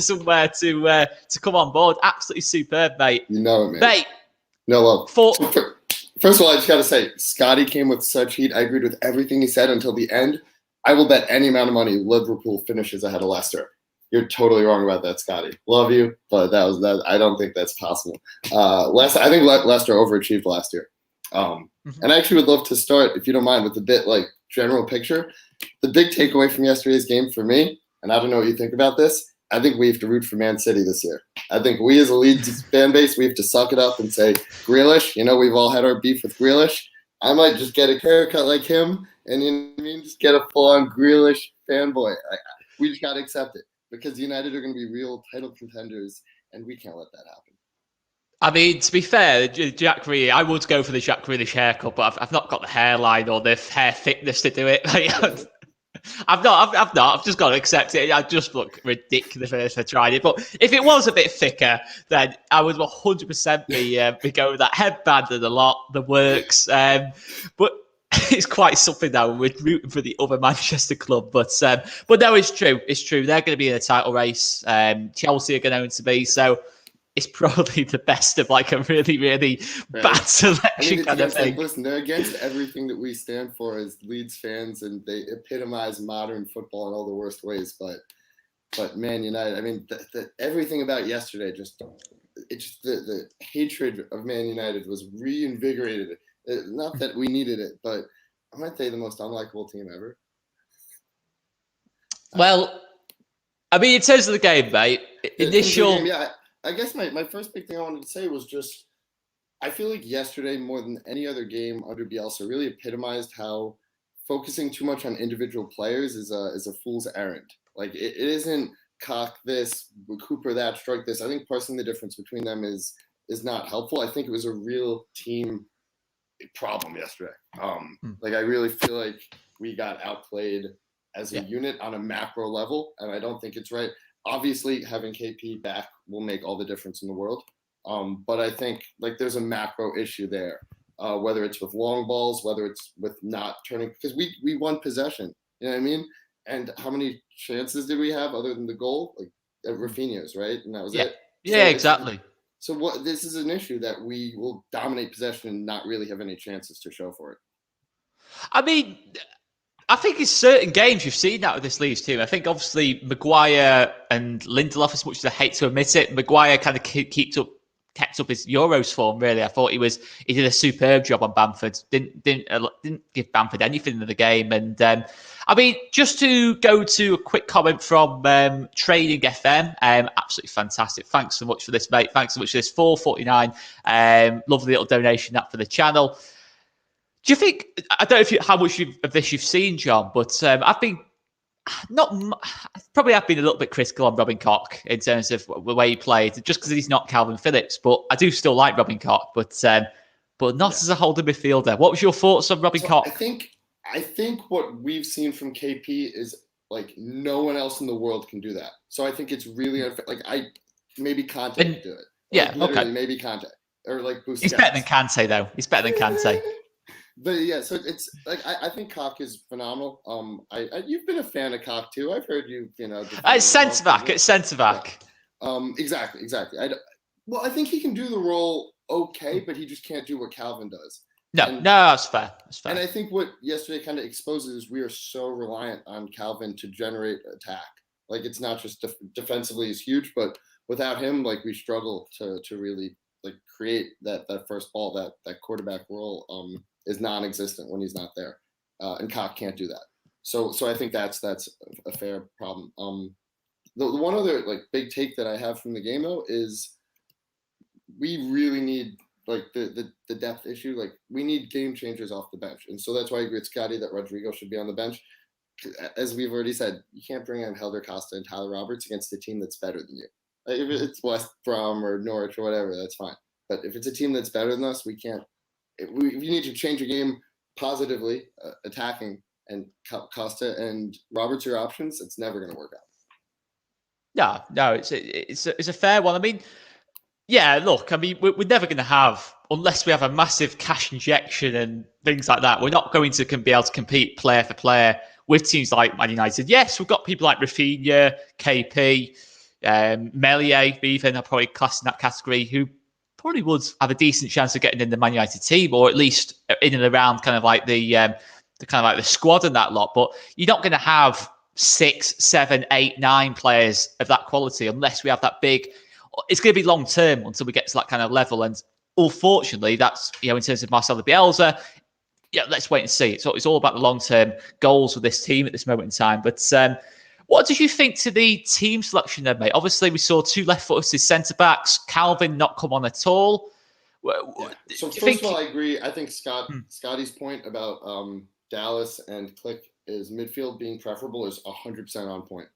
somewhere to come on board. Absolutely superb, mate. You know it, man. Mate. No, well, For, first of all, I just got to say, Scotty came with such heat. I agreed with everything he said until the end. I will bet any amount of money Liverpool finishes ahead of Leicester. You're totally wrong about that, Scotty. Love you, but that. I don't think that's possible. I think Leicester overachieved last year. And I actually would love to start, if you don't mind, with a bit like general picture. The big takeaway from yesterday's game for me, and I don't know what you think about this, I think we have to root for Man City this year. I think we as a Leeds fan base, we have to suck it up and say, Grealish, we've all had our beef with Grealish. I might just get a haircut like him and just get a full-on Grealish fanboy. We just got to accept it because United are going to be real title contenders, and we can't let that happen. I mean, to be fair, Jack Grealish, I would go for the Jack Grealish haircut, but I've not got the hairline or the hair thickness to do it. I've not. I've just got to accept it. I just look ridiculous if I tried it. But if it was a bit thicker, then I would 100% be going with that headband and a lot, the works. But it's quite something now. We're rooting for the other Manchester club, but no, it's true. It's true. They're going to be in a title race. Chelsea are going to be so. It's probably the best of like a really, really bad selection kind of thing. Listen, they're against everything that we stand for as Leeds fans, and they epitomize modern football in all the worst ways. But Man United, I mean, everything about yesterday, the hatred of Man United was reinvigorated. Not that we needed it, but aren't they the most unlikable team ever? Well, I mean, in terms of the game, mate, I guess my first big thing I wanted to say was just I feel like yesterday, more than any other game under Bielsa, really epitomized how focusing too much on individual players is a fool's errand. Like it isn't cock this, Cooper that, strike this. I think parsing the difference between them is not helpful. I think it was a real team problem yesterday. Like I really feel like we got outplayed as a unit on a macro level, and I don't think it's right. Obviously, having KP back will make all the difference in the world. But I think like there's a macro issue there, whether it's with long balls, whether it's with not turning, because we won possession. You know what I mean? And how many chances did we have other than the goal? Like Rafinha's, right? And that was it. Yeah, exactly. So this is an issue that we will dominate possession and not really have any chances to show for it. I mean, I think in certain games you've seen that with this Leeds team. I think obviously Maguire and Lindelof, as much as I hate to admit it, Maguire kind of kept up his Euros form. Really, I thought he did a superb job on Bamford. Didn't give Bamford anything in the game. And I mean, just to go to a quick comment from Trading FM, absolutely fantastic. Thanks so much for this, mate. Thanks so much for this. $4.49. Lovely little donation that for the channel. Do you think? I don't know how much of this you've seen, John, but I've been probably have been a little bit critical on Robin Koch in terms of the way he played, just because he's not Calvin Phillips. But I do still like Robin Koch, but not as a holding midfielder. What was your thoughts on Robin Koch? I think what we've seen from KP is like no one else in the world can do that. So I think it's really unfair. Like maybe Conte can do it. Like, literally, maybe Conte or like Busquets. He's better than Kante, though. He's better than Kante. But yeah, so it's like I think Koch is phenomenal. You've been a fan of Koch too. I've heard you. It's centre back. It's centre back. Yeah. Exactly. I think he can do the role okay, but he just can't do what Calvin does. No, that's fair. And I think what yesterday kind of exposes is we are so reliant on Calvin to generate attack. Like it's not just defensively is huge, but without him, like we struggle to really like create that first ball, that quarterback role is non-existent when he's not there, and Koch can't do that. So I think that's a fair problem. The one other like big take that I have from the game though is we really need like the depth issue. Like we need game changers off the bench, and so that's why I agree with Scotty that Rodrigo should be on the bench. As we've already said, you can't bring in Helder Costa and Tyler Roberts against a team that's better than you. Like, if it's West Brom or Norwich or whatever, that's fine. But if it's a team that's better than us, we can't. If you need to change a game positively, attacking, and Costa and Roberts are options, it's never going to work out. No, it's a fair one. I mean, yeah, look, I mean, we're never going to have, unless we have a massive cash injection and things like that, we're not going to be able to compete player for player with teams like Man United. Yes, we've got people like Rafinha, KP, Meslier, even, are probably classed in that category, who probably would have a decent chance of getting in the Man United team, or at least in and around kind of like the squad and that lot. But you're not going to have 6, 7, 8, 9 players of that quality unless we have that big. It's going to be long term until we get to that kind of level, and unfortunately, that's in terms of Marcelo Bielsa. Yeah, let's wait and see. So it's all about the long term goals with this team at this moment in time. But what did you think to the team selection then, mate? Obviously, we saw 2 left-footed centre backs. Calvin not come on at all. Yeah. So first of all, I agree. I think Scotty's point about Dallas and Click is midfield being preferable is 100% on point.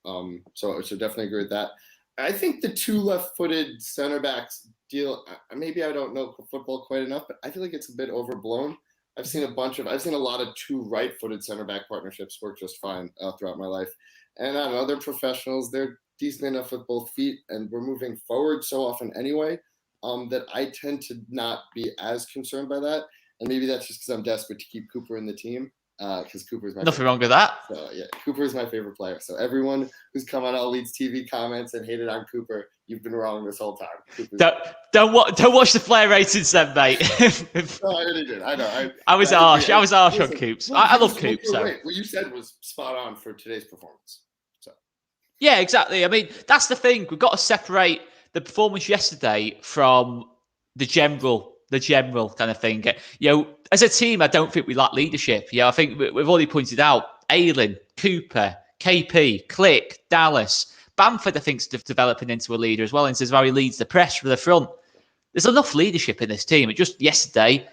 So definitely agree with that. I think the 2 left-footed center backs deal. Maybe I don't know football quite enough, but I feel like it's a bit overblown. I've seen a lot of 2 right-footed center back partnerships work just fine throughout my life. And I don't know, they're professionals. They're decent enough with both feet, and we're moving forward so often anyway that I tend to not be as concerned by that. And maybe that's just because I'm desperate to keep Cooper in the team. Because Cooper's my nothing wrong with that. So yeah, Cooper is my favorite player. So everyone who's come on all Leeds TV comments and hated on Cooper, you've been wrong this whole time. Don't watch the player ratings then, mate. No, I really did. I know. I was harsh. I was harsh on Coops. I love Coops. So. What you said was spot on for today's performance. So yeah, exactly. I mean, that's the thing. We've got to separate the performance yesterday from the general kind of thing. As a team, I don't think we lack leadership. I think we've already pointed out Ayling, Cooper, KP, Click, Dallas, Bamford. I think is developing into a leader as well, and says how he leads the press from the front. There's enough leadership in this team. It just yesterday,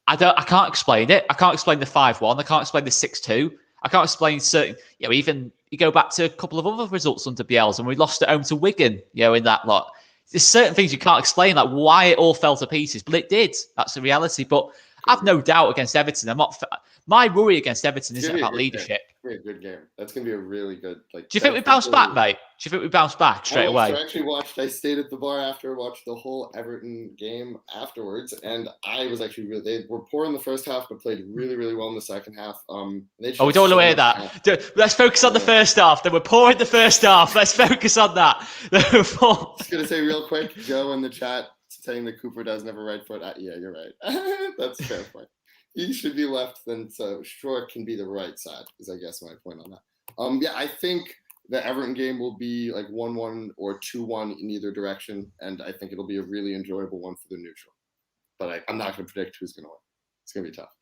I can't explain it. I can't explain the 5-1. I can't explain the 6-2. I can't explain certain. Even you go back to a couple of other results under Bielsa, and we lost at home to Wigan. In that lot. There's certain things you can't explain, like why it all fell to pieces, but it did. That's the reality. But I've no doubt against Everton. My worry against Everton isn't about leadership. It's going to be a good game. That's going to be a really good. Do you think we bounce back, mate? Do you think we bounce back straight away? I stayed at the bar after, watched the whole Everton game afterwards, and I was actually they were poor in the first half, but played really, really well in the second half. We don't want to hear that. Let's focus on the first half. They were poor in the first half. Let's focus on that. Just going to say real quick, Joe in the chat saying that Cooper doesn't have a right foot. Yeah, you're right. That's a fair point. He should be left, then so Short can be the right side, is I guess my point on that. I think the Everton game will be like 1-1 or 2-1 in either direction, and I think it'll be a really enjoyable one for the neutral. But I'm not going to predict who's going to win. It's going to be tough.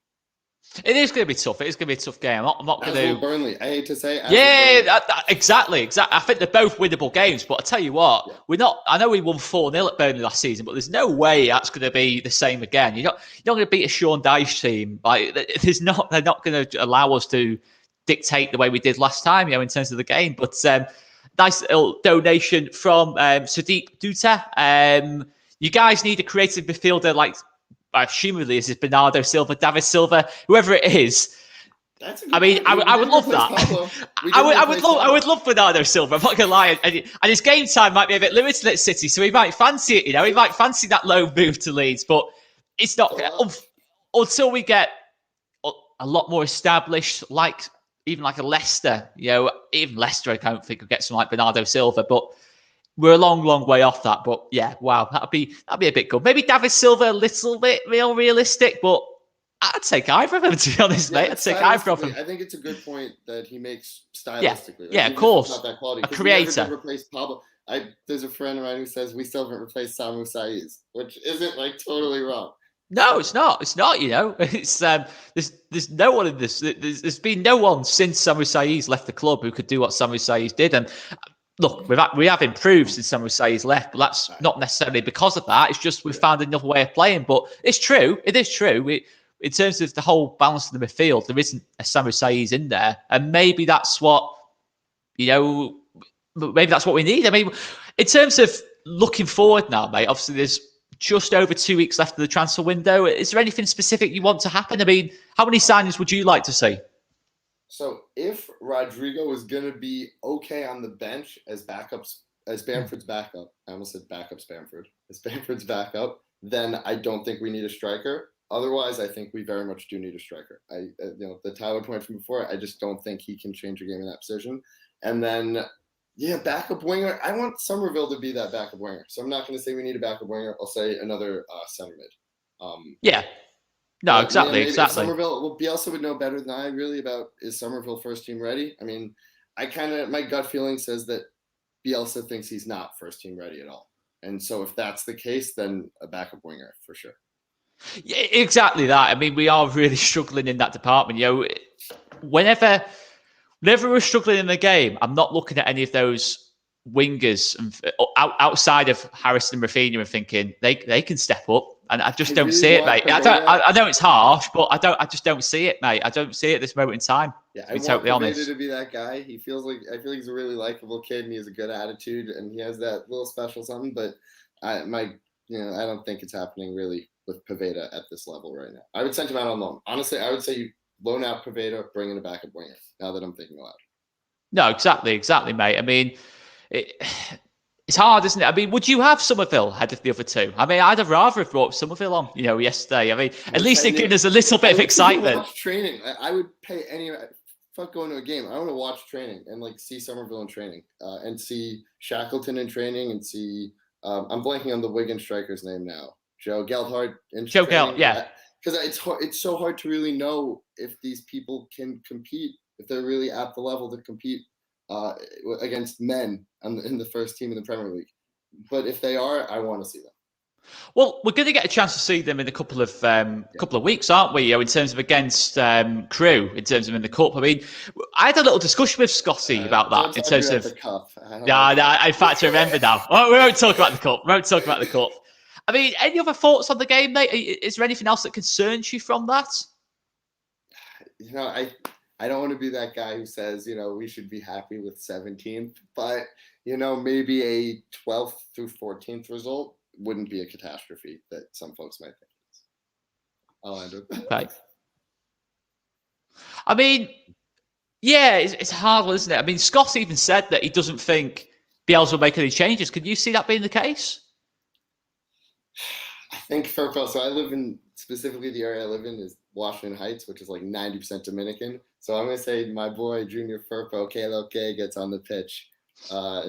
It is going to be tough. It is going to be a tough game. I'm not going to. Burnley. I hate to say. Yeah, exactly. I think they're both winnable games. But I tell you what, we're not. I know we won 4-0 at Burnley last season, but there's no way that's going to be the same again. You're not going to beat a Sean Dyche team. Like there's not. They're not going to allow us to dictate the way we did last time. In terms of the game. But nice little donation from Sadiq Duta. You guys need a creative midfielder like. Assumedly, this is Bernardo Silva, David Silva, whoever it is. I mean, I would love that. I would love Bernardo Silva. I'm not gonna lie, and his game time might be a bit limited at City, so he might fancy it. He might fancy that low move to Leeds, but it's not until we get a lot more established, even like a Leicester. Even Leicester, I don't think will get someone like Bernardo Silva, but. We're a long, long way off that, but yeah, wow, that'd be a bit good. Maybe David Silva a little bit realistic, but I'd take either of them, to be honest, mate. I'd take either of them. I think it's a good point that he makes stylistically. Yeah, of course. Not that quality. A creator. Never replaced Pablo. There's a friend of mine who says we still haven't replaced Samu Saiz, which isn't totally wrong. No, it's not. It's not. It's there's no one in this. There's been no one since Samu Saiz left the club who could do what Samu Saiz did, and. Look, we have improved since Samu Saiz left, but that's not necessarily because of that. It's just we've found another way of playing. But it's true. It is true. In terms of the whole balance of the midfield, there isn't a Samu Saiz in there. And maybe that's what, maybe that's what we need. I mean, in terms of looking forward now, mate, obviously there's just over 2 weeks left of the transfer window. Is there anything specific you want to happen? I mean, how many signings would you like to see? So if Rodrigo is going to be okay on the bench as Bamford's backup, I almost said backups Bamford, as Bamford's backup, then I don't think we need a striker. Otherwise, I think we very much do need a striker. The Tyler point from before, I just don't think he can change a game in that position. And then, backup winger. I want Somerville to be that backup winger. So I'm not going to say we need a backup winger. I'll say another center mid. No, exactly. Somerville, Bielsa would know better than I really about is Somerville first team ready. I mean, my gut feeling says that Bielsa thinks he's not first team ready at all. And so if that's the case, then a backup winger for sure. Yeah, exactly that. I mean, we are really struggling in that department. Whenever we're struggling in the game, I'm not looking at any of those wingers outside of Harrison and Rafinha and thinking they can step up. And I just don't see it, mate. I know it's harsh, but I just don't see it, mate. I don't see it at this moment in time. Yeah, to be totally honest. To be that guy. I feel like he's a really likable kid and he has a good attitude and he has that little special something. But I don't think it's happening really with Poveda at this level right now. I would send him out on loan. Honestly, I would say you loan out Poveda, bring in a backup winger. Now that I'm thinking aloud. No, exactly, mate. I mean, it's hard, isn't it? I mean, would you have Somerville ahead of the other two? I mean, I'd have rather have brought Somerville on, yesterday. I mean, at least it gives us a little bit of excitement. Watch training. I would pay fuck going to a game. I want to watch training and see Somerville in training and see Shackleton in training and see. I'm blanking on the Wigan striker's name now. Joe Gelhardt. Joe Gelhardt, yeah. Because it's so hard to really know if these people can compete, if they're really at the level to compete against men in the first team in the Premier League. But if they are, I want to see them. Well, we're going to get a chance to see them in a couple of weeks, aren't we? In terms of against Crewe, in terms of in the cup. I mean, I had a little discussion with Scotty about that in terms of the cup. In fact, I remember now. Oh, we won't talk about the cup. I mean, any other thoughts on the game, mate? Is there anything else that concerns you from that? I don't want to be that guy who says, we should be happy with 17th, but, maybe a 12th through 14th result wouldn't be a catastrophe that some folks might think it is. I'll end with that. Okay. I mean, yeah, it's hard, isn't it? I mean, Scott even said that he doesn't think Bielsa will make any changes. Could you see that being the case? I think so I live in, specifically the area I live in is Washington Heights, which is 90% Dominican. So I'm going to say my boy, Junior Firpo, K gets on the pitch. I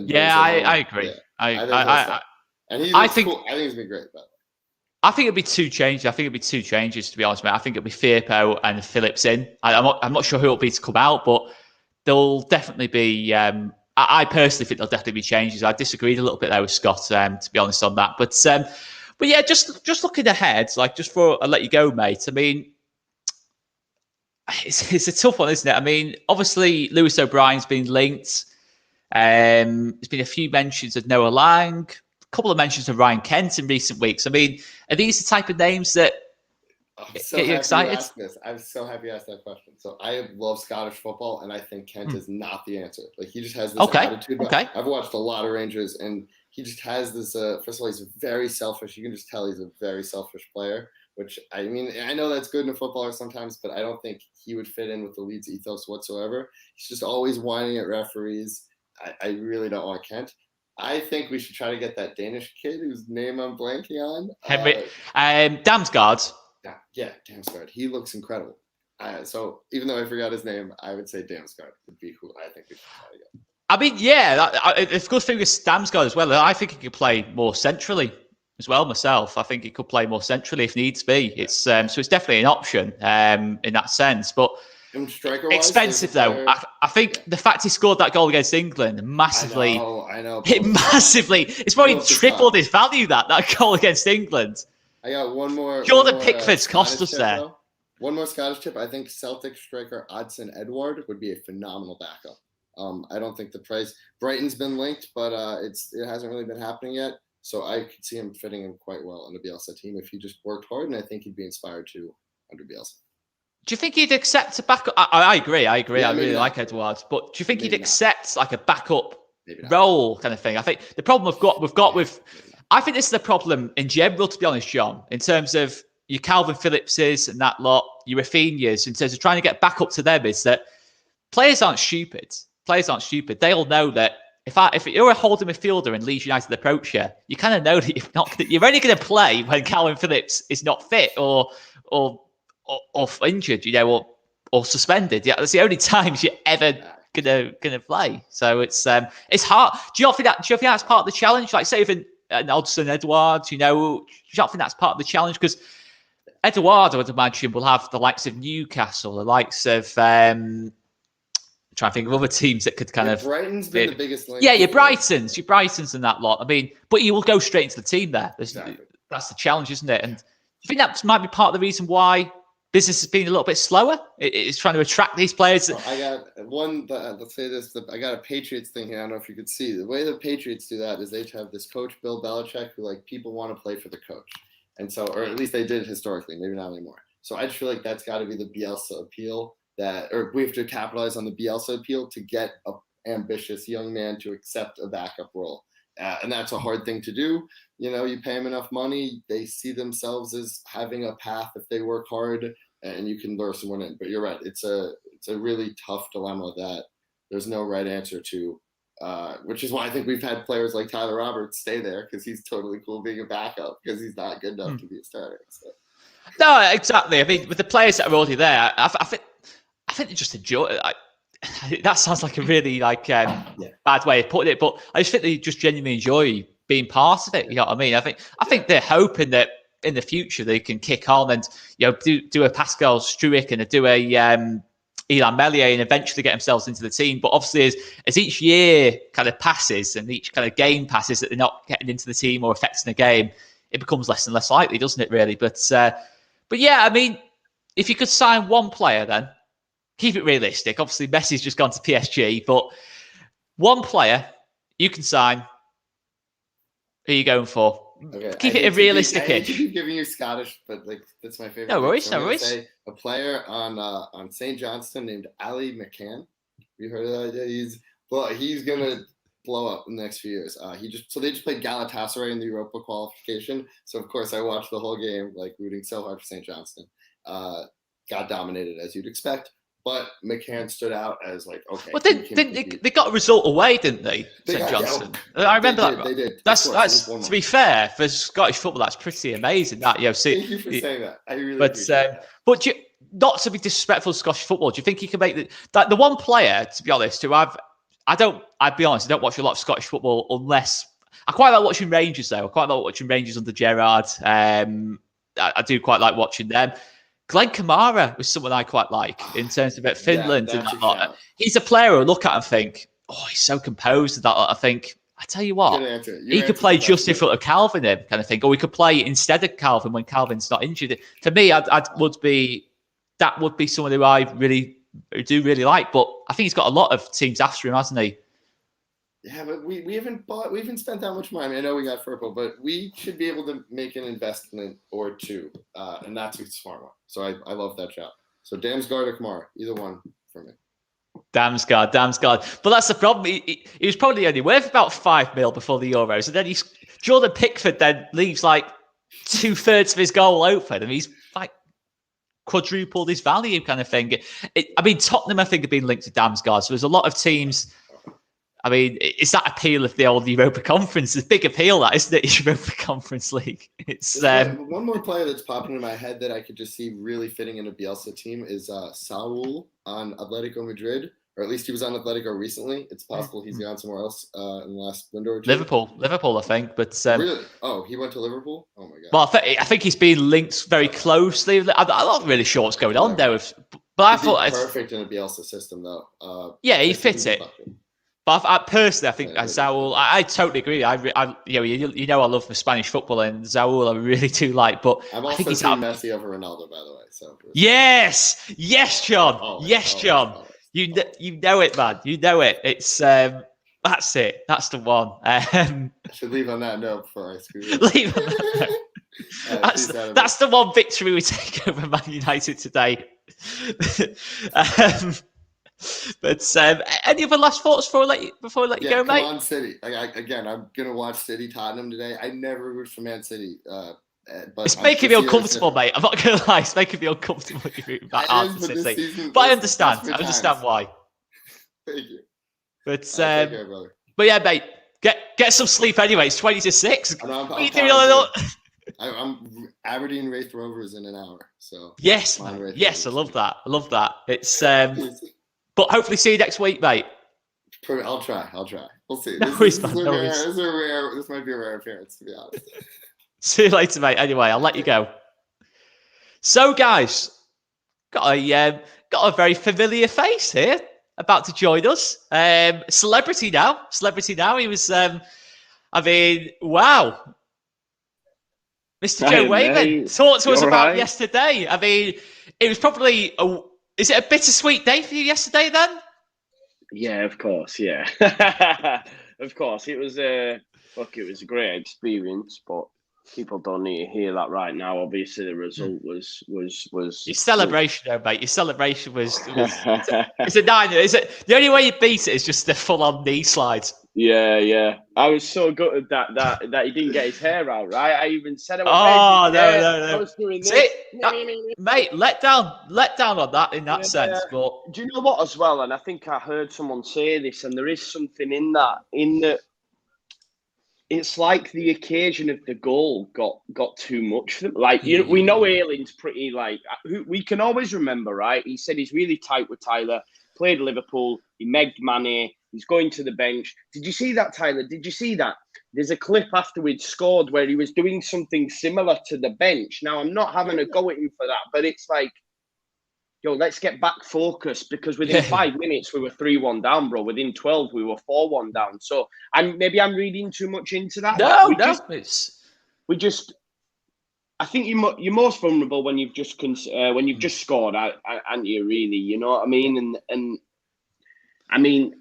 agree. Yeah. I think he's been great, by the way. I think it'd be two changes. To be honest, mate. I think it'll be Firpo and Phillips in. I'm not sure who it'll be to come out, but there'll definitely be. I personally think there'll definitely be changes. I disagreed a little bit there with Scott, to be honest on that. But yeah, just looking ahead, just before I let you go, mate. I mean, it's a tough one, isn't it? I mean, obviously, Lewis O'Brien's been linked. There's been a few mentions of Noah Lang, a couple of mentions of Ryan Kent in recent weeks. I mean, are these the type of names that get you excited? I'm so happy you asked that question. So I love Scottish football, and I think Kent is not the answer. Like, he just has this attitude. Okay. I've watched a lot of Rangers, and he just has this. First of all, he's very selfish. You can just tell he's a very selfish player. Which, I mean, I know that's good in a footballer sometimes, but I don't think he would fit in with the Leeds ethos whatsoever. He's just always whining at referees. I really don't want Kent. I think we should try to get that Danish kid whose name I'm blanking on. Damsgaard. Yeah, Damsgaard. He looks incredible. So even though I forgot his name, I would say Damsgaard would be who I think we should try to get. I mean, yeah, of course, thing with Damsgaard as well. I think he could play more centrally as well myself. I think he could play more centrally if needs be. It's so it's definitely an option in that sense. But expensive though. I think the fact he scored that goal against England massively. I know. It massively. It's probably tripled his value. That goal against England. I got one more. Jordan Pickford's cost us there. Though. One more Scottish tip. I think Celtic striker Odsonne Edouard would be a phenomenal backup. I don't think the price. Brighton's been linked, but it hasn't really been happening yet. So I could see him fitting in quite well on the Bielsa team if he just worked hard, and I think he'd be inspired to under Bielsa. Do you think he'd accept a backup? I agree. Yeah, I really like Edwards, but do you think he'd accept like a backup role kind of thing? I think the problem we've got with, I think this is the problem in general, to be honest, John, in terms of your Calvin Phillipses and that lot, your Rafinhas, in terms of trying to get back up to them, is that players aren't stupid. They all know that. If you're a holding midfielder and Leeds United approach you kind of know that you're only going to play when Calvin Phillips is not fit or injured, or suspended. Yeah, that's the only times you're ever gonna play. So it's hard. Do you not think that's part of the challenge? Like, say even an Odsonne Edouard, do you not think that's part of the challenge? Because Edouard, I would imagine, will have the likes of Newcastle, the likes of. Trying to think of other teams that could kind of. Brighton's been the biggest link. Yeah, your Brightons and that lot. I mean, but you will go straight into the team there. Exactly. That's the challenge, isn't it? And do you think that might be part of the reason why business has been a little bit slower? It's trying to attract these players. I got one. Let's say this. I got a Patriots thing here. I don't know if you could see the way the Patriots do that is they have this coach Bill Belichick who people want to play for the coach, and so, or at least they did historically, maybe not anymore. So I just feel like that's got to be the Bielsa appeal. Or we have to capitalize on the Bielsa appeal to get an ambitious young man to accept a backup role. And that's a hard thing to do. You pay them enough money, they see themselves as having a path if they work hard, and you can lure someone in. But you're right. It's a really tough dilemma that there's no right answer to, which is why I think we've had players like Tyler Roberts stay there because he's totally cool being a backup because he's not good enough to be a starter. So. No, exactly. I mean, with the players that are already there, I think they just enjoy it. That sounds like a really bad way of putting it, but I just think they just genuinely enjoy being part of it. You know what I mean? I think they're hoping that in the future they can kick on and do a Pascal Struijk and do a Ilan Meslier and eventually get themselves into the team. But obviously, as each year kind of passes and each kind of game passes that they're not getting into the team or affecting the game, it becomes less and less likely, doesn't it? Really, but yeah, I mean, if you could sign one player, then. Keep it realistic. Obviously, Messi's just gone to PSG, but one player you can sign. Who are you going for? Okay, keep it a realistic. I keep giving you Scottish, but that's my favorite. No worries, so no worries. Say a player on St. Johnston named Ali McCann. You heard of that? He's gonna blow up in the next few years. They just played Galatasaray in the Europa qualification. So of course I watched the whole game, rooting so hard for St. Johnston. Got dominated as you'd expect. But McCann stood out as okay. Well, they got a result away, didn't they? St. Johnston. I remember that. They did. That's to be fair for Scottish football. That's pretty amazing. That Thank you for saying that. I really appreciate that. But not to be disrespectful to Scottish football, do you think he can make the one player? To be honest, who I'll be honest, I don't watch a lot of Scottish football unless I quite like watching Rangers though. I quite like watching Rangers under Gerrard. I do quite like watching them. Glenn Kamara was someone I quite like in terms of Finland and that lot. He's a player I look at and think, he's so composed and that lot. I think, I tell you what, he could play just in front of Calvin kind of thing, or we could play instead of Calvin when Calvin's not injured. For me, I would be that would be someone who I do really like. But I think he's got a lot of teams after him, hasn't he? Yeah, but we haven't spent that much money. I know we got Firpo, but we should be able to make an investment or two, and that's a smart one. So I love that job. So Damsgaard or Kamara, either one for me. Damsgaard. But that's the problem. He was probably only worth about $5 million before the Euros, and then Jordan Pickford then leaves like 2/3 of his goal open, and he's like quadrupled his value, kind of thing. Tottenham, I think, have been linked to Damsgaard, so there's a lot of teams. I mean, it's that appeal of the old Europa Conference. It's a big appeal, that, isn't it? Europa Conference League. It's one more player that's popping in my head that I could just see really fitting in a Bielsa team is Saul on Atletico Madrid, or at least he was on Atletico recently. It's possible he's gone somewhere else in the last window or two. Liverpool, I think. But really? Oh, he went to Liverpool? Oh my god. Well, I think he's been linked very closely. I'm not really sure what's going on there. But I thought it's perfect in a Bielsa system, though. He fits it. But personally, I think Saul, I totally agree. I love the Spanish football, and Saul I really do like. But I've also seen Messi over Ronaldo, by the way. So yes, John, John. You know it, man. You know it. It's that's it. That's the one. I should leave on that note before I screw it. Leave on that note. That's the one victory we take over Man United today. But any other last thoughts before we let you go, mate? Come on, City. Again, I'm gonna watch City Tottenham today. I never root for Man City, but it's making me uncomfortable, mate. I'm not gonna lie, it's making me uncomfortable. But I understand. I understand why. Thank you. But but yeah, mate, get some sleep anyway. It's 20-6. What are you doing? I'm Aberdeen Wraith Rovers in an hour. So yes, man. Yes, I love that. It's but hopefully see you next week, mate. I'll try. We'll see. This might be a rare appearance, to be honest. See you later, mate. Anyway, I'll let you go. So, guys, got a very familiar face here about to join us. Celebrity now. He was. Wow. Mr. Joe Wayman, talk to us about yesterday. I mean, it was probably is it a bittersweet day for you yesterday then? Yeah, of course. Yeah, of course. It was it was a great experience, but people don't need to hear that right now. Obviously, the result was your celebration, though, mate. Your celebration was it's a niner. Is it the only way you beat it is just the full-on knee slides? Yeah. I was so gutted that he didn't get his hair out, right? I even said it. No. I was doing this. Mate, let down on that in that sense. But do you know what as well? And I think I heard someone say this, and there is something in that. It's like the occasion of the goal got too much for them. Like, we know Ayling's pretty, like, we can always remember, right? He said he's really tight with Tyler, played Liverpool, he megged Mane, he's going to the bench. Did you see that, Tyler? Did you see that? There's a clip after we'd scored where he was doing something similar to the bench. Now, I'm not having a go at him for that, but it's like, yo, let's get back focused, because within 5 minutes we were 3-1 down, bro. Within 12 we were 4-1 down. So I'm reading too much into that. I think you're most vulnerable when you've just scored, aren't you? Really, you know what I mean? And I mean,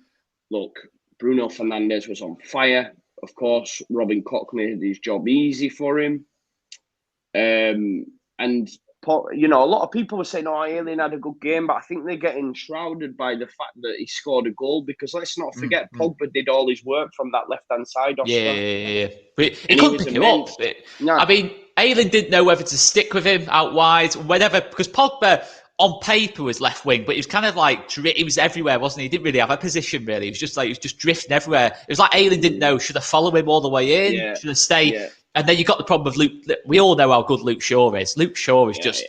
look, Bruno Fernandes was on fire. Of course, Robin Koch made his job easy for him. And you know, a lot of people were saying, "Oh, Ayling had a good game," but I think they're getting shrouded by the fact that he scored a goal, because let's not forget, Pogba did all his work from that left-hand side. Yeah. But he couldn't pick him up. No. I mean, Ayling didn't know whether to stick with him out wide, whatever, because Pogba on paper was left wing, but he was kind of like, he was everywhere, wasn't he? He didn't really have a position, really. He was just drifting everywhere. It was like Ayling didn't know, should I follow him all the way in? Yeah. Should I stay? Yeah. And then you got the problem with Luke. We all know how good Luke Shaw is. Luke Shaw is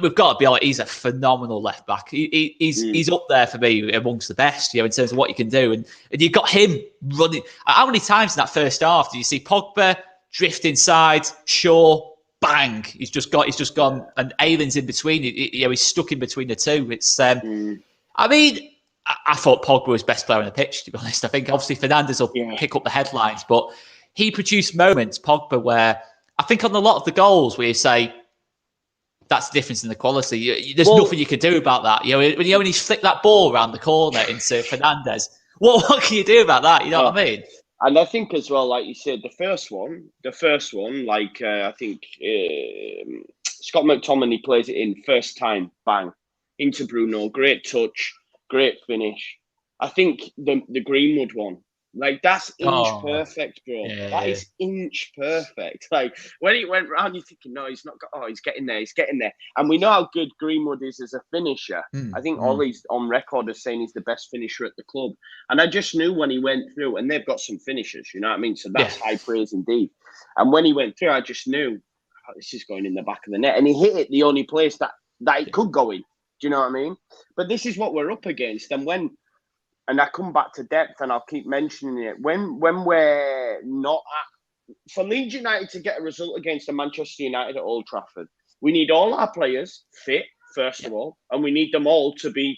we've got to be honest, he's a phenomenal left back. He's up there for me amongst the best, in terms of what you can do. And you got him running. How many times in that first half did you see Pogba drift inside, Shaw, bang? He's just gone, and Ayling's in between. He's stuck in between the two. It's. I mean, I thought Pogba was best player on the pitch, to be honest. I think obviously Fernandes will pick up the headlines, but he produced moments, Pogba, where I think on a lot of the goals where you say, that's the difference in the quality. There's nothing you can do about that. When you only flick that ball around the corner into Fernandez, what can you do about that? You know what I mean? And I think as well, like you said, the first one, like I think Scott McTominay plays it in first time, bang, into Bruno, great touch, great finish. I think the Greenwood one, like that's inch perfect, bro. Yeah. That is inch perfect. Like when it went round, you're thinking, no, he's not. He's getting there. And we know how good Greenwood is as a finisher. I think Ollie's on record as saying he's the best finisher at the club. And I just knew when he went through, and they've got some finishers, you know what I mean? So that's high praise indeed. And when he went through, I just knew this is going in the back of the net, and he hit it the only place that it could go in. Do you know what I mean? But this is what we're up against, and I come back to depth, and I'll keep mentioning it. When we're not for Leeds United to get a result against a Manchester United at Old Trafford, we need all our players fit, first of all, and we need them all to be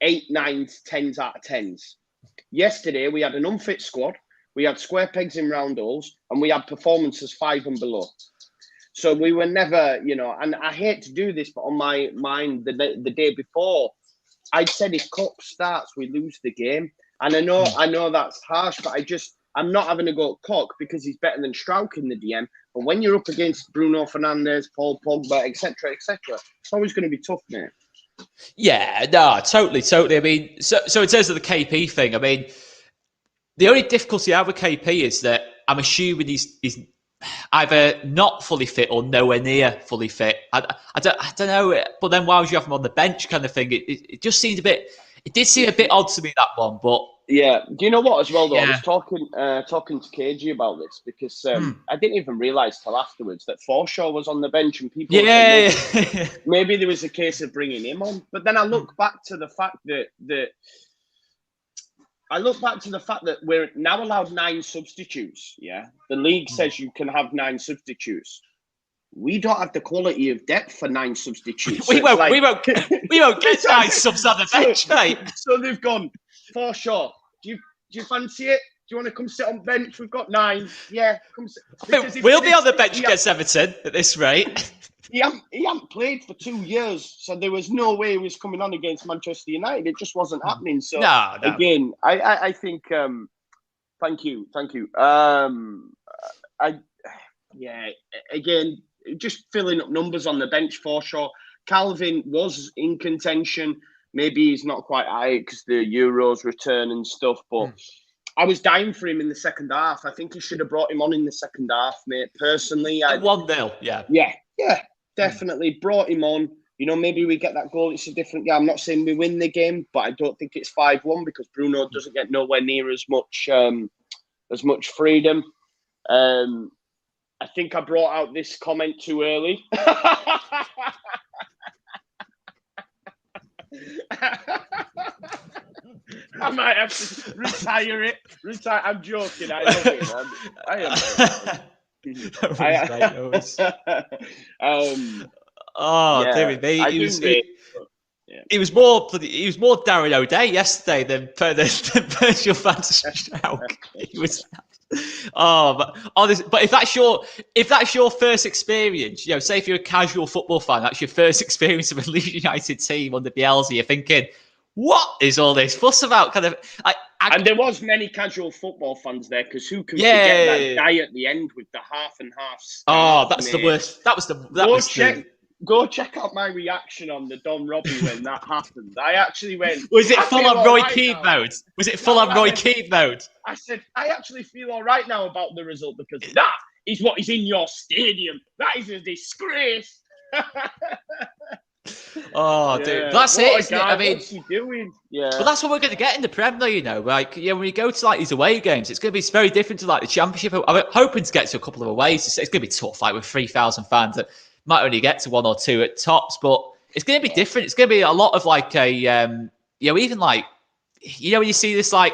8, 9s, 10s out of 10s. Yesterday, we had an unfit squad, we had square pegs in round holes, and we had performances 5 and below. So we were never, and I hate to do this, but on my mind the day before, I'd said if Cup starts, we lose the game. And I know that's harsh, but I'm not having a go at Koch because he's better than Strauch in the DM. But when you're up against Bruno Fernandes, Paul Pogba, etc., it's always going to be tough, mate. Yeah, no, totally. I mean, so in terms of the KP thing, I mean, the only difficulty I have with KP is that I'm assuming he's either not fully fit or nowhere near fully fit. I don't know, but then why would you have him on the bench kind of thing? It just seemed it did seem a bit odd to me, that one, but... Yeah, do you know what as well, though? I was talking to KG about this because I didn't even realise till afterwards that Forshaw was on the bench and people maybe there was a case of bringing him on. But then I look back to the fact that we're now allowed 9 substitutes. Yeah, the league says you can have 9 substitutes. We don't have the quality of depth for 9 substitutes. we won't get 9 subs on the bench, mate. So they've gone, Forshaw, do you fancy it? Do you want to come sit on bench? We've got 9. Yeah, come sit. We'll be on the bench against Everton at this rate. He hadn't played for 2 years, so there was no way he was coming on against Manchester United. It just wasn't happening. So no. Again, I think. Thank you. Again, just filling up numbers on the bench for sure. Calvin was in contention. Maybe he's not quite high because the Euros return and stuff, but I was dying for him in the second half. I think he should have brought him on in the second half, mate. Personally, 1-0, yeah, definitely brought him on. Maybe we get that goal. It's a different game. I'm not saying we win the game, but I don't think it's 5-1 because Bruno doesn't get nowhere near as much freedom. I think I brought out this comment too early. I might have to retire it. I'm joking. I love it, man. He was more Darren O'Day yesterday than Virgil van Strauch. He was. But if that's your first experience, say if you're a casual football fan, that's your first experience of a Leeds United team under Bielsa, you're thinking, what is all this fuss about? And there was many casual football fans there because who can forget that guy at the end with the half and half stars, that's the worst. Go check out my reaction on the Don Robbie when that happened. I actually went... Was it full on Roy Keane mode? Was it full on Roy Keane mode? I said, I actually feel all right now about the result because that is what is in your stadium. That is a disgrace. Dude, that's it, isn't it? I mean, what's he doing? Yeah, but that's what we're going to get in the Prem, though. When we go to these away games, it's going to be very different to the Championship. I'm hoping to get to a couple of aways. It's going to be tough, with 3,000 fans that might only get to 1 or 2 at tops, but it's going to be different. It's going to be a lot of when you see this, I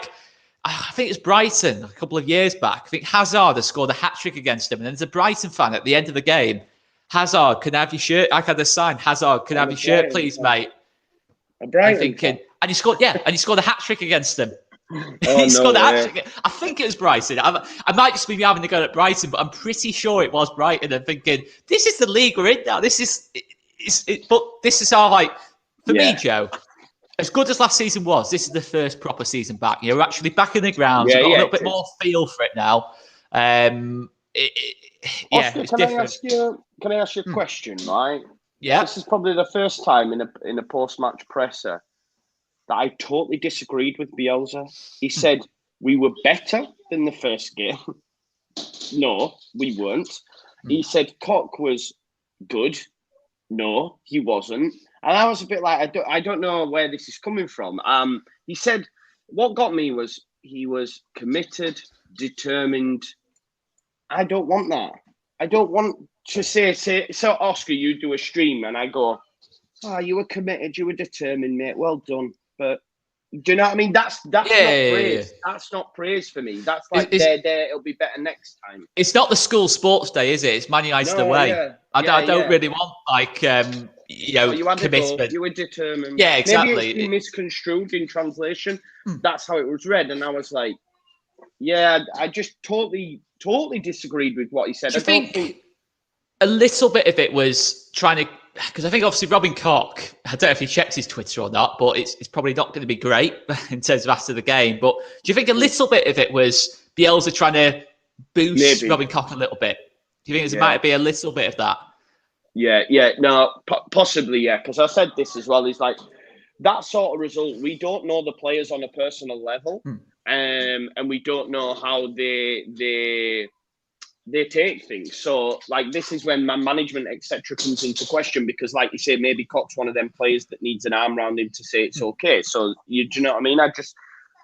think it's Brighton a couple of years back. I think Hazard has scored a hat-trick against them, and then there's a Brighton fan at the end of the game. Hazard, can I have your shirt? I had a sign. Hazard, can I have your shirt, please, mate? I'm thinking, and he scored a hat-trick against them. He scored a hat-trick. I think it was Brighton. I might just be having to go at Brighton, but I'm pretty sure it was Brighton. I'm thinking, this is the league we're in now. This is but this is our for me, Joe. As good as last season was, this is the first proper season back. You're actually back in the grounds. You've got a little bit more feel for it now. Oscar, it's different. Can I ask you a question, right? Yeah. This is probably the first time in a post-match presser that I totally disagreed with Bielsa. He said we were better than the first game. No, we weren't. He said Koch was good. No, he wasn't. And I was a bit like, I don't know where this is coming from. He said, what got me was he was committed, determined. I don't want that. I don't want to say, so Oscar, you do a stream and I go, oh, you were committed, you were determined, mate. Well done. But do you know what I mean? That's not praise. Yeah. That's not praise for me. That's like there. It'll be better next time. It's not the school sports day, is it? It's Man United away. Yeah. I don't really want you had commitment. You were determined. Yeah, exactly. Maybe it's been misconstrued in translation. That's how it was read, and I was like, yeah, I just totally disagreed with what he said. I think a little bit of it was trying to. Because I think obviously Robin Koch, I don't know if he checks his Twitter or not, but it's probably not going to be great in terms of after the game. But do you think a little bit of it was Bielsa trying to boost Robin Koch a little bit? Do you think there might be a little bit of that? No, possibly, yeah. Because I said this as well. He's like, that sort of result, we don't know the players on a personal level, and we don't know how they take things. So, like, this is when man management, etc., comes into question because, like you say, maybe Koch's one of them players that needs an arm around him to say it's okay. So, do you know what I mean? I just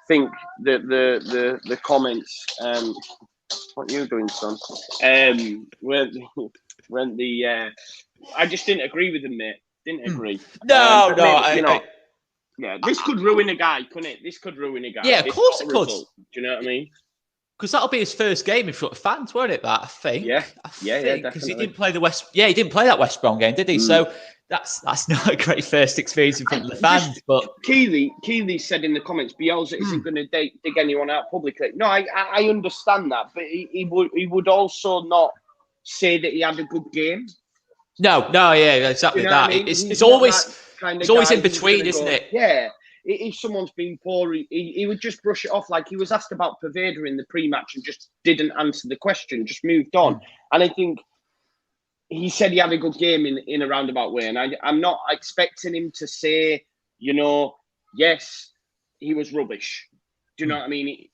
think that the comments, what are you doing, son? I just didn't agree with him, mate. Didn't agree. This could ruin a guy, couldn't it? This could ruin a guy. Yeah, of course it could. Do you know what I mean? Because that'll be his first game in front of fans, won't it? That I think. Yeah, definitely. Because he didn't play he didn't play that West Brom game, did he? So that's not a great first experience in front of the fans. But Keeley said in the comments, Bielsa isn't going to dig anyone out publicly. No, I understand that, but he would also not say that he had a good game. No, yeah, exactly that. I mean? It's always in between, isn't it? Yeah. If someone's been poor, he would just brush it off. Like he was asked about Paveda in the pre-match and just didn't answer the question, just moved on. And I think he said he had a good game in a roundabout way. And I'm not expecting him to say, yes, he was rubbish. Do you know what I mean?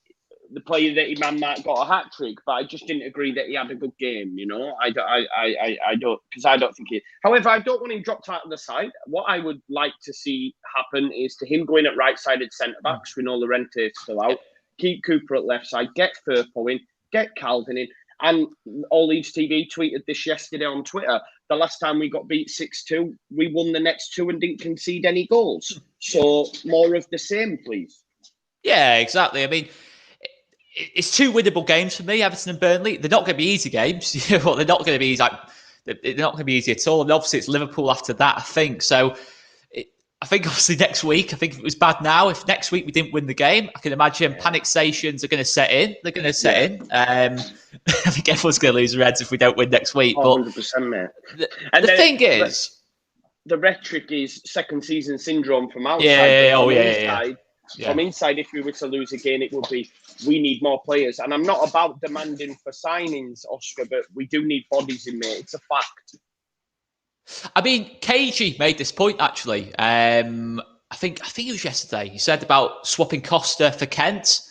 The player that he might got a hat trick, but I just didn't agree that he had a good game. I don't, because I don't think he. However, I don't want him dropped out of the side. What I would like to see happen is to him going at right-sided centre backs. We know Llorente's still out. Keep Cooper at left side. Get Firpo in. Get Calvin in. And All Leeds TV tweeted this yesterday on Twitter. The last time we got beat 6-2, we won the next two and didn't concede any goals. So more of the same, please. Yeah, exactly. I mean. It's two winnable games for me, Everton and Burnley. They're not going to be easy games. They're not going to be they're not going to be easy at all. And obviously, it's Liverpool after that, I think. So, I think obviously next week, I think if it was bad now, if next week we didn't win the game, I can imagine panic stations are going to set in. They're going to set in. I think everyone's going to lose their heads if we don't win next week. 100%, mate. The thing is, the rhetoric is second season syndrome from outside. Yeah. From inside, if we were to lose again, it would be we need more players. And I'm not about demanding for signings, Oscar, but we do need bodies in there. It's a fact. I mean, KG made this point actually. I think it was yesterday. He said about swapping Costa for Kent,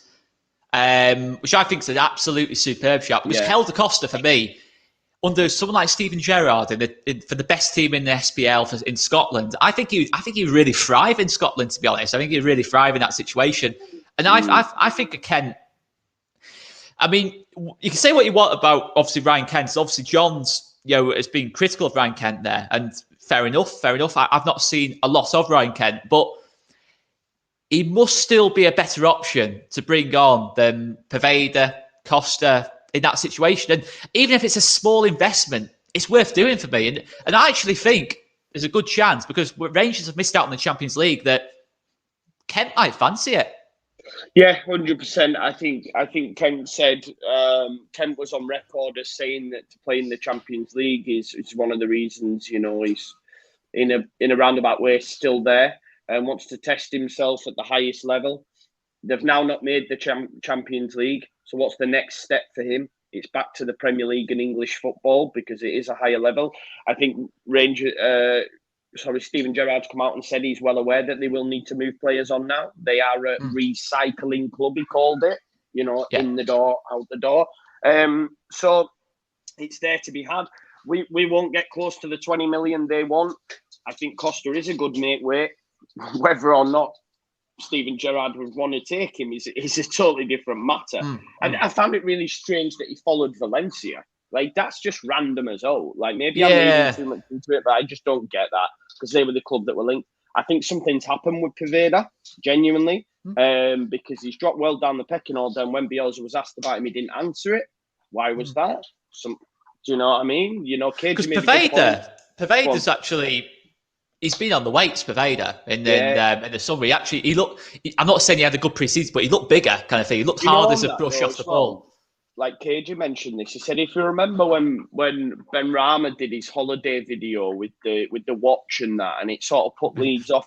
which I think is an absolutely superb shot. Because Helder Costa, for me, under someone like Steven Gerrard for the best team in the SPL in Scotland, I think he would really thrive in Scotland. To be honest, I think he'd really thrive in that situation. And I think a Kent. I mean, you can say what you want about obviously Ryan Kent. Obviously, John's has been critical of Ryan Kent there, and fair enough. I've not seen a lot of Ryan Kent, but he must still be a better option to bring on than Paveda, Costa. In that situation, and even if it's a small investment, it's worth doing for me. And I actually think there's a good chance because Rangers have missed out on the Champions League that Kent might fancy it. Yeah, 100%. I think Kent said Kent was on record as saying that to play in the Champions League is one of the reasons in a roundabout way still there and wants to test himself at the highest level. They've now not made the Champions League. So what's the next step for him? It's back to the Premier League and English football because it is a higher level. I think Steven Gerrard's come out and said he's well aware that they will need to move players on now. They are a recycling club, he called it, in the door, out the door. So it's there to be had. We won't get close to the 20 million they want. I think Costa is a good mate weight. Whether or not Steven Gerrard would want to take him is a totally different matter. And I found it really strange that he followed Valencia. Like, that's just random as all. Like, maybe I'm reading too much into it, but I just don't get that because they were the club that were linked. I think something's happened with Poveda, genuinely, because he's dropped well down the pecking order. And when Bielsa was asked about him, he didn't answer it. Why was that? Do you know what I mean? Because Poveda's actually... He's been on the weights, Poveda, in the summer. He looked. I'm not saying he had a good pre-season, but he looked bigger, kind of thing. He looked hard as a brush off the ball. Like KJ mentioned this, he said if you remember when Ben Rama did his holiday video with the watch and that, and it sort of put Leeds off.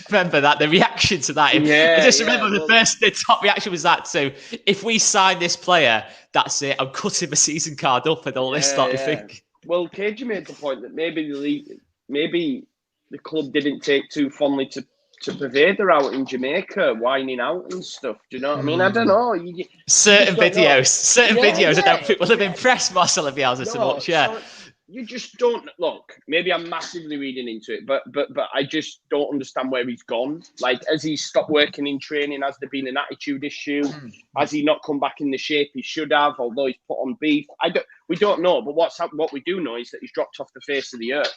Remember that the reaction to that? I just remember the top reaction was that. So if we sign this player, that's it. I'm cutting the season card up and all this sort of thing. Well, KJ made the point that maybe the club didn't take too fondly to Poveda out in Jamaica, whining out and stuff. Do you know what I mean? I don't know. Certain videos, I don't think will have impressed Marcelo Bielsa so much. Yeah, so you just don't look. Maybe I'm massively reading into it, but I just don't understand where he's gone. Like, has he stopped working in training? Has there been an attitude issue? Has he not come back in the shape he should have? Although he's put on beef, we don't know. But what we do know is that he's dropped off the face of the earth.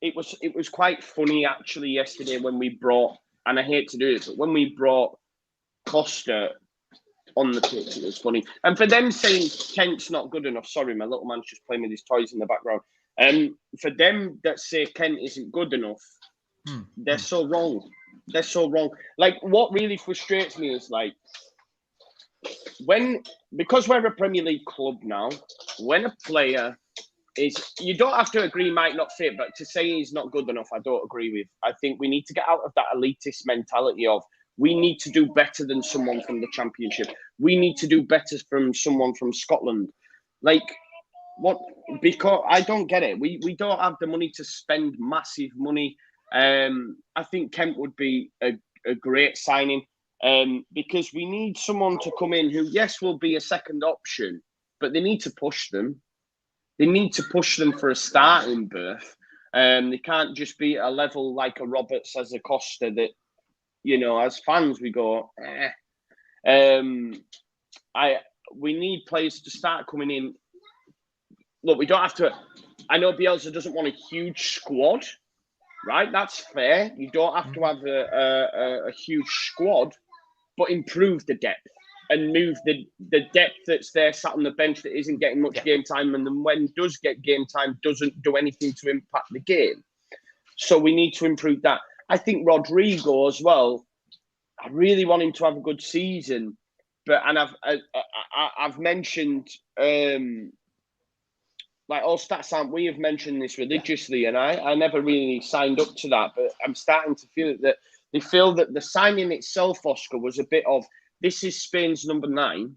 It was quite funny actually yesterday when we brought, and I hate to do it, but when we brought Costa on the pitch, it was funny. And for them saying Kent's not good enough, sorry, my little man's just playing with his toys in the background. For them that say Kent isn't good enough, they're so wrong. They're so wrong. Like, what really frustrates me is like, because we're a Premier League club now, when a player you don't have to agree might not fit, but to say he's not good enough, I don't agree with. I think we need to get out of that elitist mentality of we need to do better than someone from the Championship. We need to do better from someone from Scotland. Like, what? Because I don't get it. We don't have the money to spend massive money. I think Kent would be a great signing because we need someone to come in who, yes, will be a second option, but they need to push them. They need to push them for a starting berth. They can't just be at a level like a Roberts as a Costa that, as fans we go, we need players to start coming in. Look, we don't have to. I know Bielsa doesn't want a huge squad, right? That's fair. You don't have to have a huge squad, but improve the depth. And move the depth that's there, sat on the bench that isn't getting much game time, and then when does get game time, doesn't do anything to impact the game. So we need to improve that. I think Rodrigo as well. I really want him to have a good season, and I've mentioned like all stats aren't. We have mentioned this religiously, and I never really signed up to that, but I'm starting to feel that they feel that the signing itself, Oscar, was a bit of. This is Spain's number 9.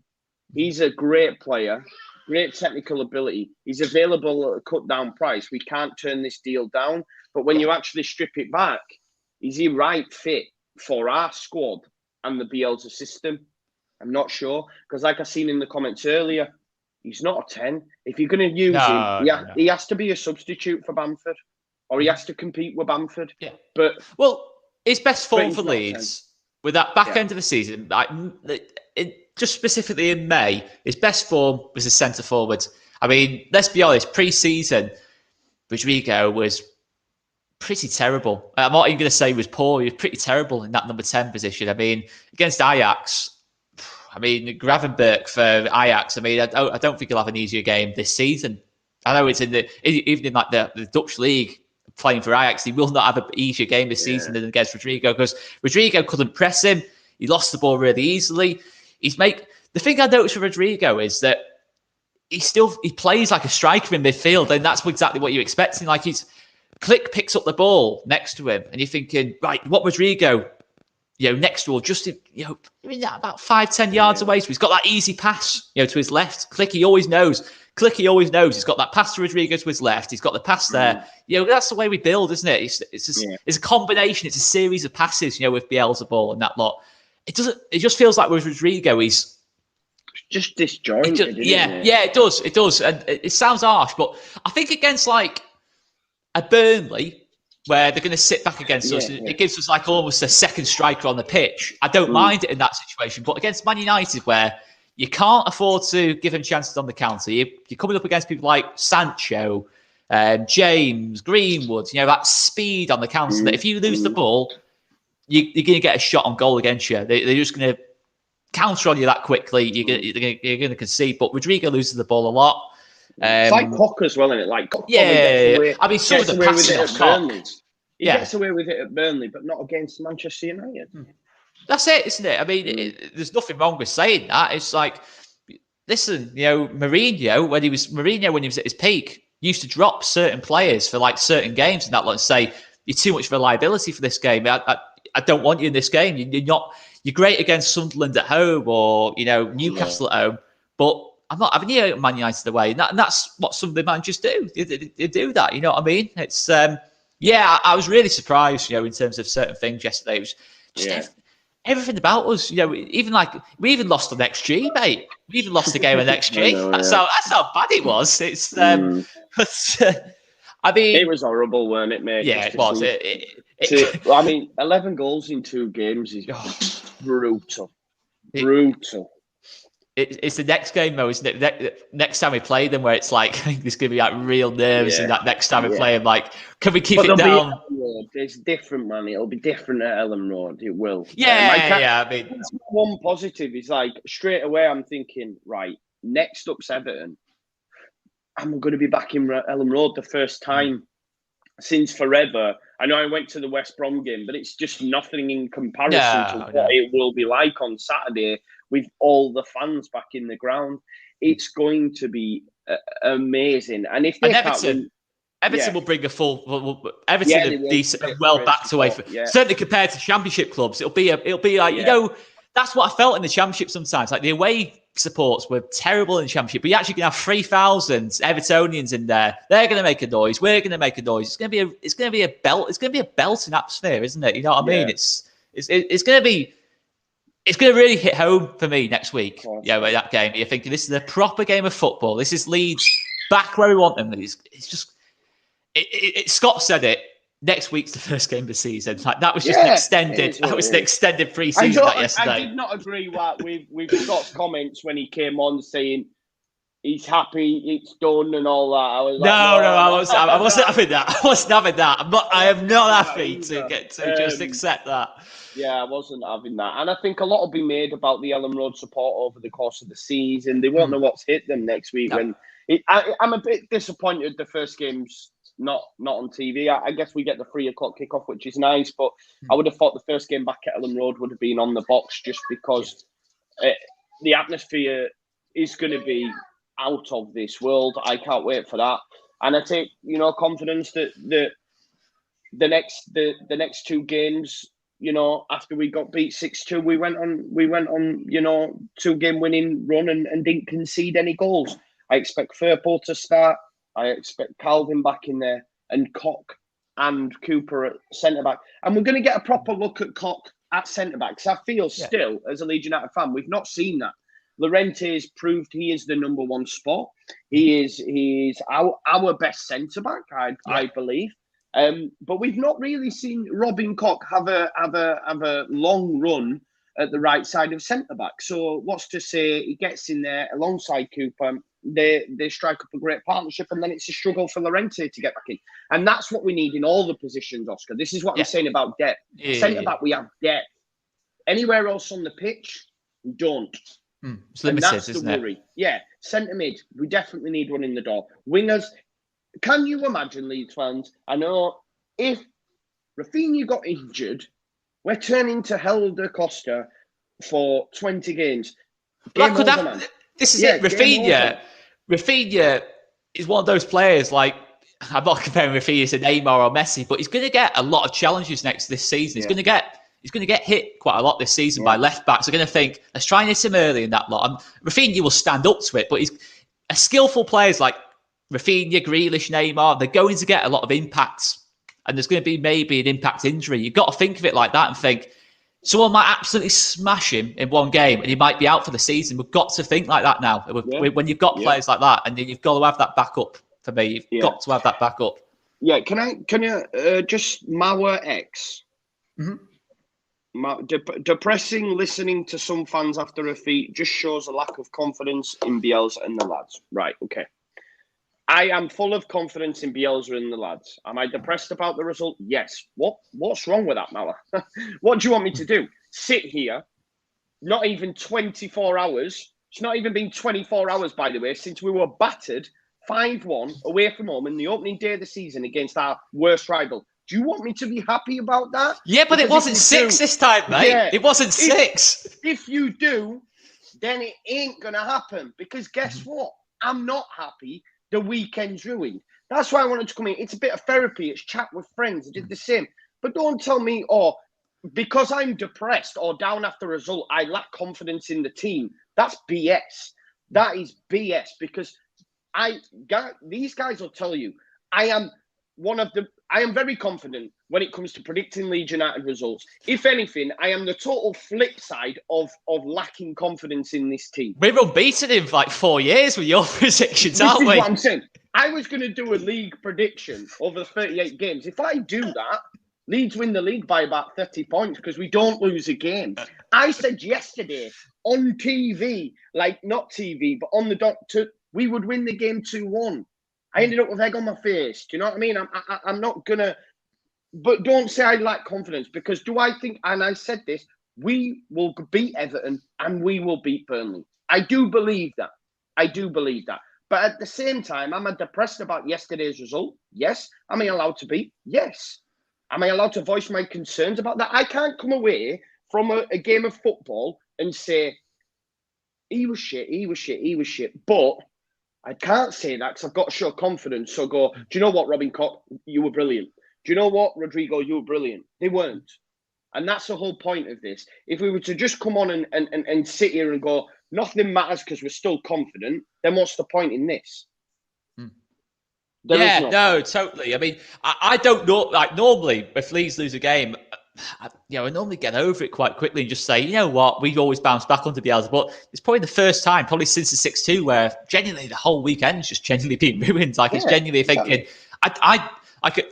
He's a great player, great technical ability. He's available at a cut-down price. We can't turn this deal down. But when you actually strip it back, is he right fit for our squad and the Bielsa system? I'm not sure. Because like I seen in the comments earlier, he's not a 10. If you're going to use him, he has to be a substitute for Bamford. Or he has to compete with Bamford. Yeah. But his best form for Leeds... With that back end of the season, just specifically in May, his best form was his centre forward. I mean, let's be honest, pre-season, Rodrigo was pretty terrible. I'm not even going to say he was poor. He was pretty terrible in that number 10 position. I mean, against Ajax, Gravenberch for Ajax, I don't think he'll have an easier game this season. I know it's even in like the Dutch league, playing for Ajax, he will not have an easier game this season than against Rodrigo because Rodrigo couldn't press him. He lost the ball really easily. The thing I noticed with Rodrigo is that he plays like a striker in midfield, and that's exactly what you're expecting. Like Click picks up the ball next to him, and you're thinking, right, what Rodrigo, next to, or just about 5-10 yards away, so he's got that easy pass, to his left. Clicky always knows. He's got that pass to Rodrigo to his left. He's got the pass there. That's the way we build, isn't it? It's a combination. It's a series of passes, with Beelzebub and that lot. It just feels like with Rodrigo, he's just disjointed. It does. And it sounds harsh, but I think against like a Burnley, where they're going to sit back against us, it gives us like almost a second striker on the pitch. I don't mind it in that situation, but against Man United, where you can't afford to give him chances on the counter, you're coming up against people like Sancho, James, Greenwood, that speed on the counter, that if you lose the ball, you're going to get a shot on goal against you. They're just going to counter on you that quickly. You're going to concede, but Rodrigo loses the ball a lot. It's like Cock as well, isn't it? Like Cock I mean, some of the passing off Cock. He gets away with it at Burnley, but not against Manchester United. That's it, isn't it? I mean, there's nothing wrong with saying that. It's like, listen, Mourinho, when he was at his peak, used to drop certain players for like certain games and that, like, say, you're too much of a liability for this game. I don't want you in this game. You're great against Sunderland at home or Newcastle at home, but I'm not having you at Man United away. And that's what some of the managers do. They do that. You know what I mean? It's I was really surprised. In terms of certain things yesterday. It was just everything about us. Even like we even lost on XG, mate. We even lost the game on XG. That's how bad it was. It's I mean, it was horrible, weren't it, mate? Yeah, it was. 11 goals in 2 games is brutal. Brutal. It's the next game, though, isn't it? Next time we play them, where it's like, I think there's going to be like real nerves in that next time we play them. Like, can we keep it down? It's different, man. It'll be different at Ellen Road. It will. I mean, one positive is like straight away. I'm thinking, right, next up's Everton. I'm going to be back in Ellen Road the first time since forever. I know I went to the West Brom game, but it's just nothing in comparison to what it will be like on Saturday with all the fans back in the ground. It's going to be amazing. And if they Everton will bring a full. Everton are decent, well backed away from. Certainly compared to Championship clubs, it'll be like that's what I felt in the Championship sometimes. Like the away supports were terrible in the Championship, but you're actually going to have 3,000 Evertonians in there. They're going to make a noise. We're going to make a noise. It's going to be a belt. It's going to be a belting atmosphere, isn't it? You know what I mean? It's going to be. It's going to really hit home for me next week. With that game, you're thinking this is a proper game of football. This is Leeds back where we want them. It's just. Scott said it. Next week's the first game of the season. Like that was just an extended. That was an extended pre-season yesterday. I did not agree with Scott's comments when he came on saying he's happy, it's done, and all that. I was like, I wasn't having that. I wasn't having that. I am not happy to get to just accept that. Yeah, I wasn't having that, and I think a lot will be made about the Ellen Road support over the course of the season. They won't know what's hit them next week. No. I'm a bit disappointed. The first game's not on TV. I guess we get the 3:00 kickoff, which is nice, but I would have thought the first game back at Ellen Road would have been on the box just because the atmosphere is going to be out of this world. I can't wait for that, and I take confidence that the next 2 games, after we got beat 6-2, we went on 2-game winning run and didn't concede any goals. I expect Firpo to start. I expect Calvin back in there and Koch and Cooper at centre-back. And we're going to get a proper look at Koch at centre-back. Because I feel still, as a Leeds United fan, we've not seen that. Llorente's proved he is the number 1 spot. He is our best centre-back, I believe. But we've not really seen Robin Koch have a long run at the right side of centre-back. So what's to say he gets in there alongside Cooper, they strike up a great partnership, and then it's a struggle for Llorente to get back in. And that's what we need in all the positions, Oscar. This is what I'm saying about depth. Centre-back, we have depth. Anywhere else on the pitch, we don't. It's limited, that's isn't the worry. It? Yeah, centre-mid, we definitely need one in the door. Wingers, can you imagine, Leeds fans? I know if Rafinha got injured, we're turning to Helder Costa for 20 games. This is it, Rafinha. Rafinha is one of those players, like, I'm not comparing Rafinha to Neymar or Messi, but he's going to get a lot of challenges this season. He's going to get hit quite a lot this season by left backs. They're going to think, let's try and hit him early in that lot. And Rafinha will stand up to it, but he's a skillful players like Rafinha, Grealish, Neymar, they're going to get a lot of impacts. And there's going to be maybe an impact injury. You've got to think of it like that and think, someone might absolutely smash him in one game and he might be out for the season. We've got to think like that now. When you've got players like that, and you've got to have that backup. For me, you've got to have that backup. Yeah, can you just Mauer X? Depressing listening to some fans after a defeat just shows a lack of confidence in Bielsa and the lads. Right, okay. I am full of confidence in Bielsa and the lads. Am I depressed about the result? Yes. What's wrong with that, Mauer? What do you want me to do? Sit here, not even 24 hours. It's not even been 24 hours, by the way, since we were battered 5-1 away from home in the opening day of the season against our worst rival. Do you want me to be happy about that? Yeah, but it wasn't 6 this time, mate. Yeah, it wasn't 6. If you do, then it ain't going to happen. Because guess what? I'm not happy. The weekend's ruined. That's why I wanted to come in. It's a bit of therapy. It's chat with friends. I did the same. But don't tell me, because I'm depressed or down after a result, I lack confidence in the team. That's BS. That is BS because these guys will tell you I am very confident when it comes to predicting Leeds United results. If anything, I am the total flip side of lacking confidence in this team. We're unbeaten in like 4 years with your predictions, aren't we? This is what I'm saying. I was going to do a league prediction over the 38 games. If I do that, Leeds win the league by about 30 points because we don't lose a game. I said yesterday on TV, like not TV, but on the doctor, we would win the game 2-1. I ended up with egg on my face. Do you know what I mean? I'm not going to... But don't say I lack confidence because do I think, and I said this, we will beat Everton and we will beat Burnley. I do believe that. But at the same time, am I depressed about yesterday's result? Yes. Am I allowed to be? Yes. Am I allowed to voice my concerns about that? I can't come away from a game of football and say, he was shit. But I can't say that because I've got to show confidence. So go, do you know what, Robin Koch? You were brilliant. Do you know what, Rodrigo? You were brilliant. They weren't. And that's the whole point of this. If we were to just come on and sit here and go, nothing matters because we're still confident, then what's the point in this? Totally. I mean, I don't know. Like, normally, if Leeds lose a game, I normally get over it quite quickly and just say, you know what, we've always bounced back onto Bielsa. But it's probably the first time, probably since the 6-2, where genuinely the whole weekend's just genuinely been ruined. Like, it's genuinely thinking, I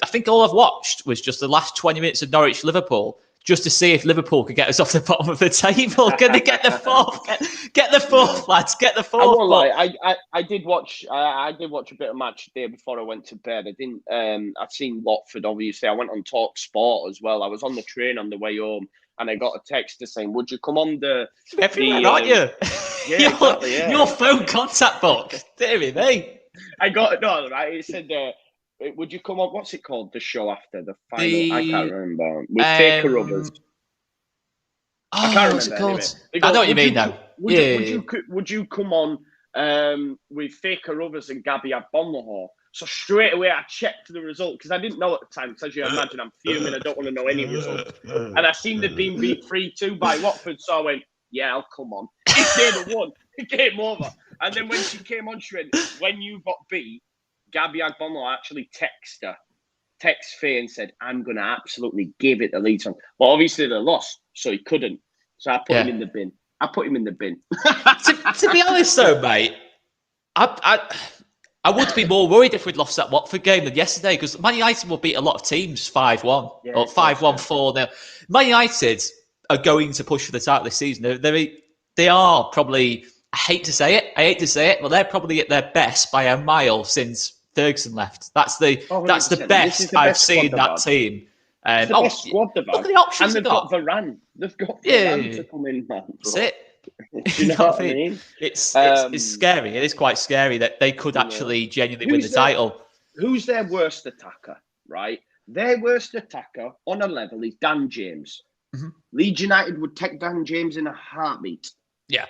think all I've watched was just the last 20 minutes of Norwich-Liverpool, just to see if Liverpool could get us off the bottom of the table. Can they get the fourth? Get the fourth, lads. Get the fourth. I won't lie. I did watch. I did watch a bit of match day before I went to bed. I didn't. I'd seen Watford. Obviously, I went on Talk Sport as well. I was on the train on the way home, and I got a text saying, "Would you come on the?" Everywhere, aren't you? Yeah, exactly, yeah. Your phone contact book. Dear me. I got no right. It said. Would you come on? What's it called? The show after the final? I can't remember. With Faker Rubbers. I can't remember. Anyway. I know what you mean, though. Would you come on with Faker Rubbers and Gabby Agbonlahor? So straight away, I checked the result because I didn't know at the time. Because as you imagine, I'm fuming. I don't want to know any result. And I seen they'd been beat 3-2 by Watford. So I went, yeah, I'll come on. If they'd have won, game over. And then when she came on, she went, when you got beat, Gabby Agbonlahor actually text Faye and said, I'm going to absolutely give it the Leeds on. Well, obviously they lost, so he couldn't. So I put him in the bin. To be honest, though, mate, I would be more worried if we'd lost that Watford game than yesterday because Man United will beat a lot of teams 5-1 or 5-1, 4-0. Man United are going to push for the title this season. They are probably, I hate to say it, but they're probably at their best by a mile since Ferguson left. That's the best I've seen that team. It's the best squad they've had. Look at the options and they've got Varane. They've got Varane to come in, man. That's it. Do you know what I mean? It's scary. It is quite scary that they could actually genuinely win the title. Who's their worst attacker, right? Their worst attacker on a level is Dan James. Mm-hmm. Leeds United would take Dan James in a heartbeat. Yeah.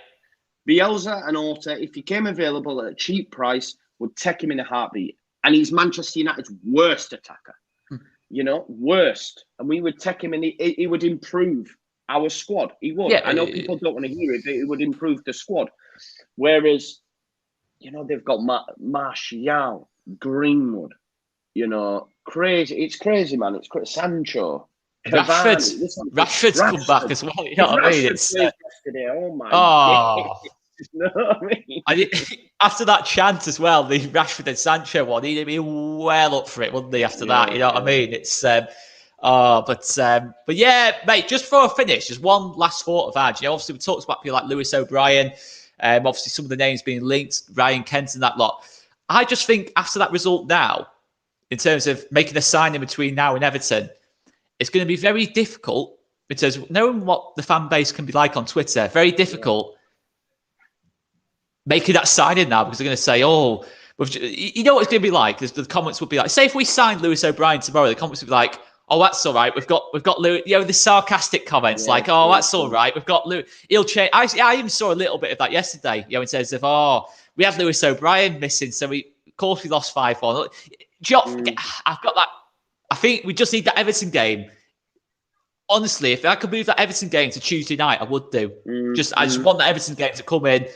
Bielsa and Orta, if he came available at a cheap price, would take him in a heartbeat. And he's Manchester United's worst attacker. Worst. And we would take him and he would improve our squad. He would. Yeah, I know people don't want to hear it, but it would improve the squad. Whereas, they've got Martial, Greenwood, crazy. It's crazy, man. It's crazy. Sancho. Rashford's come back as well. You know what I mean? It's yesterday. Oh my God. You know what I mean? After that chant as well, the Rashford and Sancho one, he'd be well up for it, wouldn't he? After that, you know what I mean? It's but yeah, mate. Just before I finish, just one last thought of that. Obviously we talked about people like Lewis O'Brien. Obviously some of the names being linked, Ryan Kent and that lot. I just think after that result now, in terms of making a signing between now and Everton, it's going to be very difficult because knowing what the fan base can be like on Twitter, very difficult making that signing now because they're going to say, oh, you know what it's going to be like? The comments would be like, say if we signed Lewis O'Brien tomorrow, the comments would be like, oh, that's all right. We've got Lewis, the sarcastic comments like, oh, that's all right. We've got Lewis. He'll change. I even saw a little bit of that yesterday, in terms of, oh, we have Lewis O'Brien missing. So of course we lost 5-1. I've got that. I think we just need that Everton game. Honestly, if I could move that Everton game to Tuesday night, I would do. I just want that Everton game to come in.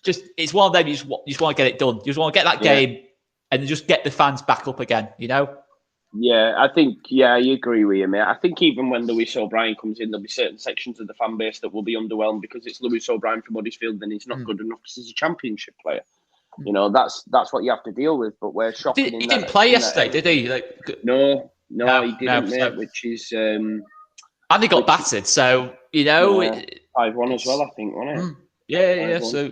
It's one of them. You just want to get it done. You just want to get that game and then just get the fans back up again. Yeah, I think, I agree with you, mate. I think even when Lewis O'Brien comes in, there'll be certain sections of the fan base that will be underwhelmed because it's Lewis O'Brien from Huddersfield and he's not good enough because he's a championship player. That's what you have to deal with. But we're shocking. He didn't play yesterday, did he? No, he didn't, mate, which is... and he got battered, so, 5-1 as well, I think, wasn't it? Yeah, so...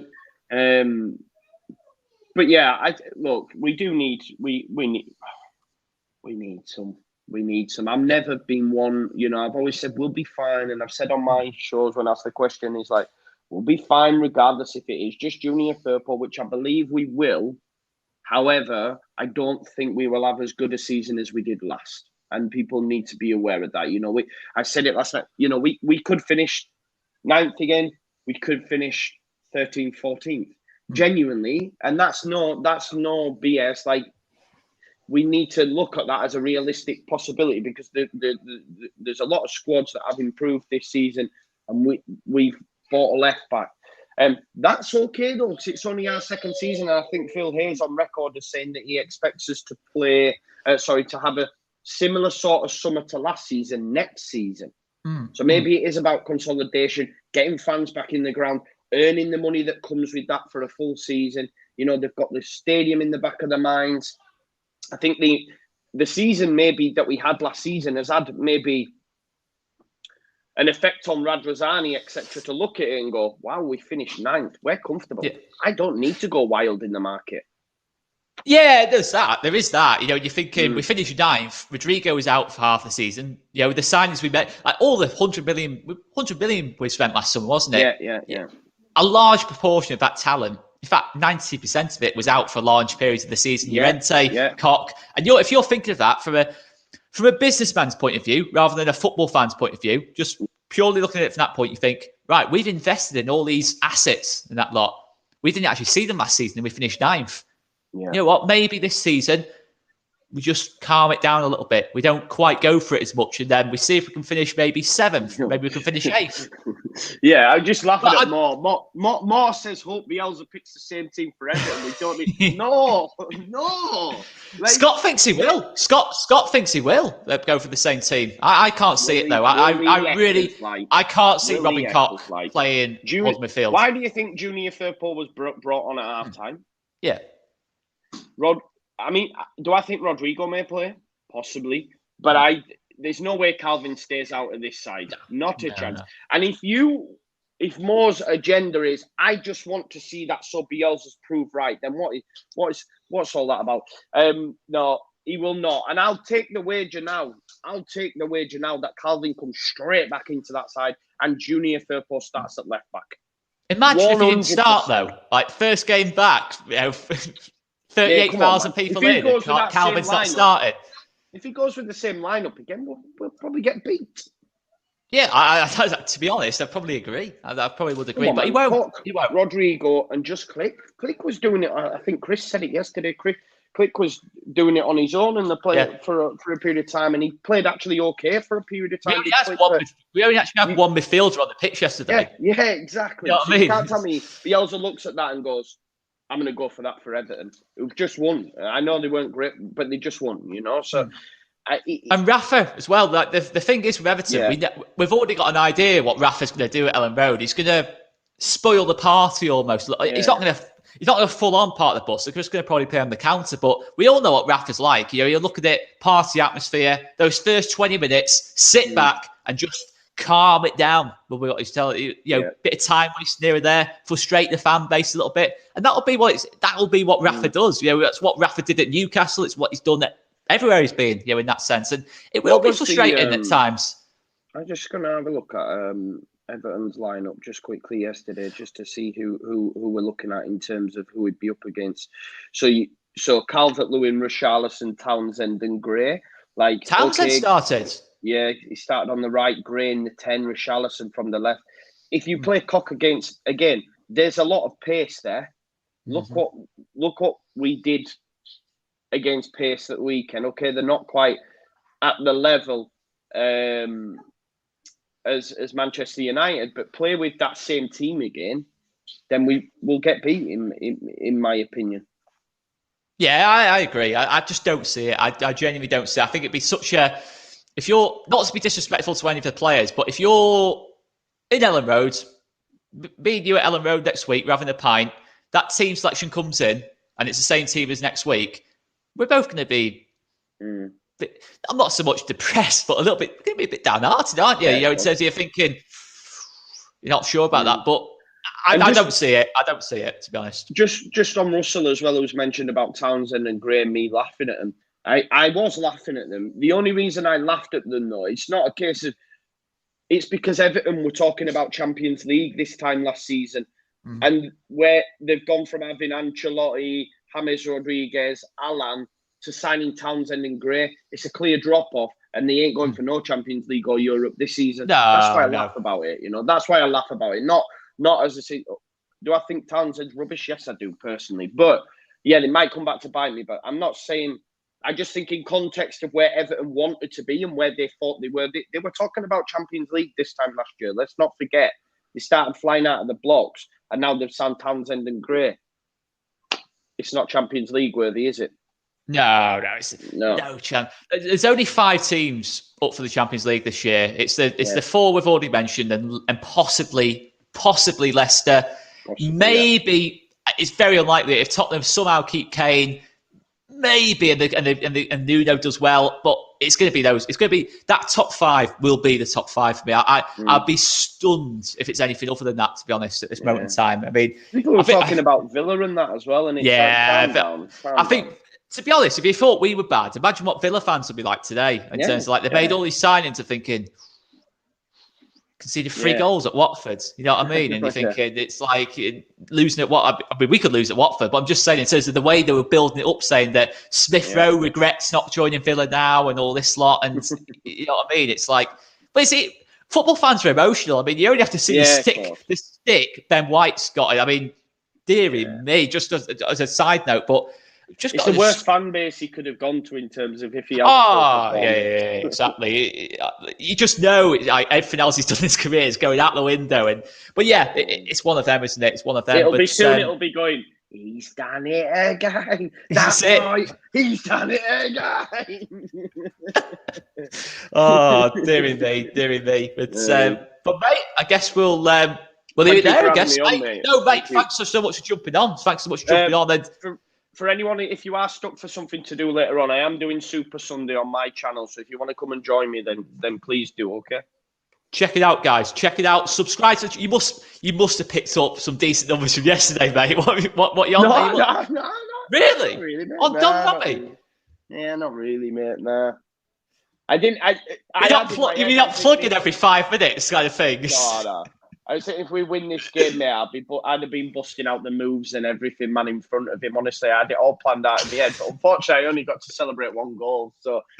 But yeah, look, we do need... We need some. I've never been one, I've always said we'll be fine. And I've said on my shows when asked the question, it's like, we'll be fine regardless if it is just Junior Firpo, which I believe we will. However, I don't think we will have as good a season as we did last. And people need to be aware of that. I said it last night, we could finish 9th again. We could finish 13th, 14th. Genuinely. And that's no BS. Like, we need to look at that as a realistic possibility because there's a lot of squads that have improved this season and we've bought a left back. That's okay though, because it's only our second season. And I think Phil Hayes on record is saying that he expects us to to have a similar sort of summer to last season next season. So maybe it is about consolidation, getting fans back in the ground, earning the money that comes with that for a full season. They've got the stadium in the back of their minds. I think the season maybe that we had last season has had maybe an effect on Radrazani, etc., to look at it and go, wow, we finished 9th. We're comfortable. Yeah. I don't need to go wild in the market. Yeah, there's that. There is that. You're thinking we finished 9th. Rodrigo was out for half the season. The signings we made, like all the 100 million we spent last summer, wasn't it? Yeah. A large proportion of that talent, in fact, 90% of it was out for large periods of the season. Llorente, Koch. And if you're thinking of that from a businessman's point of view, rather than a football fan's point of view, just purely looking at it from that point, you think, right, we've invested in all these assets and that lot. We didn't actually see them last season and we finished 9th. Yeah. You know what? Maybe this season we just calm it down a little bit. We don't quite go for it as much, and then we see if we can finish maybe 7th. Maybe we can finish 8th. Yeah, I just laugh at more. More says hope Bielsa picks the same team for Everton. We don't need no. Like, Scott thinks he will. Scott thinks he will go for the same team. I can't see it though. I can't see Robin Koch playing midfield. Why do you think Junior Firpo was brought on at half time? Yeah. Do I think Rodrigo may play? Possibly. But there's no way Calvin stays out of this side. Not a chance. No. And if Moore's agenda is, I just want to see that so Bielsa's proved right, then what's all that about? No, he will not. And I'll take the wager now. That Calvin comes straight back into that side and Junior Firpo starts at left back. Imagine 100%. If he didn't start though. Like first game back, 38,000 people in. Calvin's not started. If he goes with the same lineup again, we'll probably get beat. Yeah, to be honest, I probably agree. I probably would agree, but he won't. Rodrigo and just Click. Click was doing it. I think Chris said it yesterday. Click was doing it on his own, and they played for a period of time, and he played actually okay for a period of time. We only actually had one midfielder on the pitch yesterday. Yeah, exactly. You know what I mean? You can't tell me Bielsa looks at that and goes, "I'm going to go for that for Everton." Who've just won. I know they weren't great, but they just won. You know, so. And Rafa as well. Like the thing is with Everton, we've already got an idea what Rafa's going to do at Ellen Road. He's going to spoil the party almost. He's not going to full on part of the bus. They're just going to probably play on the counter. But we all know what Rafa's like. You look at it, party atmosphere. Those first 20 minutes, sit back and just calm it down. Will be what he's telling you. Bit of time waste here and there, frustrate the fan base a little bit, and that'll be what Rafa does. That's what Rafa did at Newcastle. It's what he's done everywhere he's been, in that sense. And it will be frustrating at times. I'm just going to have a look at Everton's lineup just quickly yesterday, just to see who we're looking at in terms of who we'd be up against. So Calvert-Lewin, Richarlison, Townsend and Gray. Townsend started. Yeah, he started on the right, Gray in the 10, Richarlison from the left. If you play Cock again, there's a lot of pace there. Look what we did against pace that weekend. Okay, they're not quite at the level as Manchester United, but play with that same team again, then we will get beat, in my opinion. Yeah, I agree. I just don't see it. I genuinely don't see it. I think it'd be such a... If you're... Not to be disrespectful to any of the players, but if you're in Ellen Road, me and you at Ellen Road next week, we're having a pint, that team selection comes in, and it's the same team as next week, we're both going to be... I'm not so much depressed, but going to be a bit downhearted, aren't you? In terms of you're thinking, you're not sure about that, but I don't see it. I don't see it, to be honest. Just on Russell as well, who's mentioned about Townsend and Gray, me laughing at them. I was laughing at them. The only reason I laughed at them, though, it's not a case of... It's because Everton were talking about Champions League this time last season, and where they've gone from having Ancelotti, James Rodriguez, Alan, to signing Townsend and Gray. It's a clear drop-off, and they ain't going for no Champions League or Europe this season. That's why I laugh about it, That's why I laugh about it. Not as I say, do I think Townsend's rubbish? Yes, I do, personally. But, yeah, they might come back to bite me, but I'm not saying... I just think in context of where Everton wanted to be and where they thought they were. They were talking about Champions League this time last year. Let's not forget. They started flying out of the blocks, and now they've signed Townsend and Gray. It's not Champions League worthy, is it? No chance. There's only 5 teams up for the Champions League this year. It's the 4 we've already mentioned, and possibly Leicester. Maybe it's very unlikely if Tottenham somehow keep Kane. Maybe and Nuno does well, but it's going to be those. It's going to be that top 5 will be the top 5 for me. I'd be stunned if it's anything other than that. To be honest, at this moment in time, I mean, people were talking about Villa and that as well, and it's I think. To be honest, if you thought we were bad, imagine what Villa fans would be like today in terms of they made all these signings of thinking, conceded 3 goals at Watford. You know what I mean? And you're thinking it's like losing at what? I mean, we could lose at Watford, but I'm just saying in terms of the way they were building it up, saying that Smith Rowe regrets not joining Villa now and all this lot, and you know what I mean? It's like, but is it? Football fans are emotional. I mean, you only have to see the stick Ben White's got. I mean, dearie me, just as a side note, but. It's the worst fan base he could have gone to in terms of if he had. Exactly. You just know everything else he's done in his career is going out the window. But it's one of them, isn't it? It's one of them. It'll be soon. It'll be going. He's done it again. That's right. He's done it again. Dearie me. But mate, I guess we'll leave it there. I guess. No, mate. Thanks so much for jumping on. And for anyone, if you are stuck for something to do later on, I am doing Super Sunday on my channel. So if you want to come and join me, then please do. Okay. Check it out, guys. Check it out. Subscribe to. You must have picked up some decent numbers from yesterday, mate. What you on? No. Really? Not really, mate. On Don Robbie? Yeah, not really, mate. Nah. I didn't. You're not plugging every 5 minutes, kind of thing. No. I was saying if we win this game, mate, I'd have been busting out the moves and everything, man, in front of him. Honestly, I had it all planned out in the end. But unfortunately, I only got to celebrate 1 goal.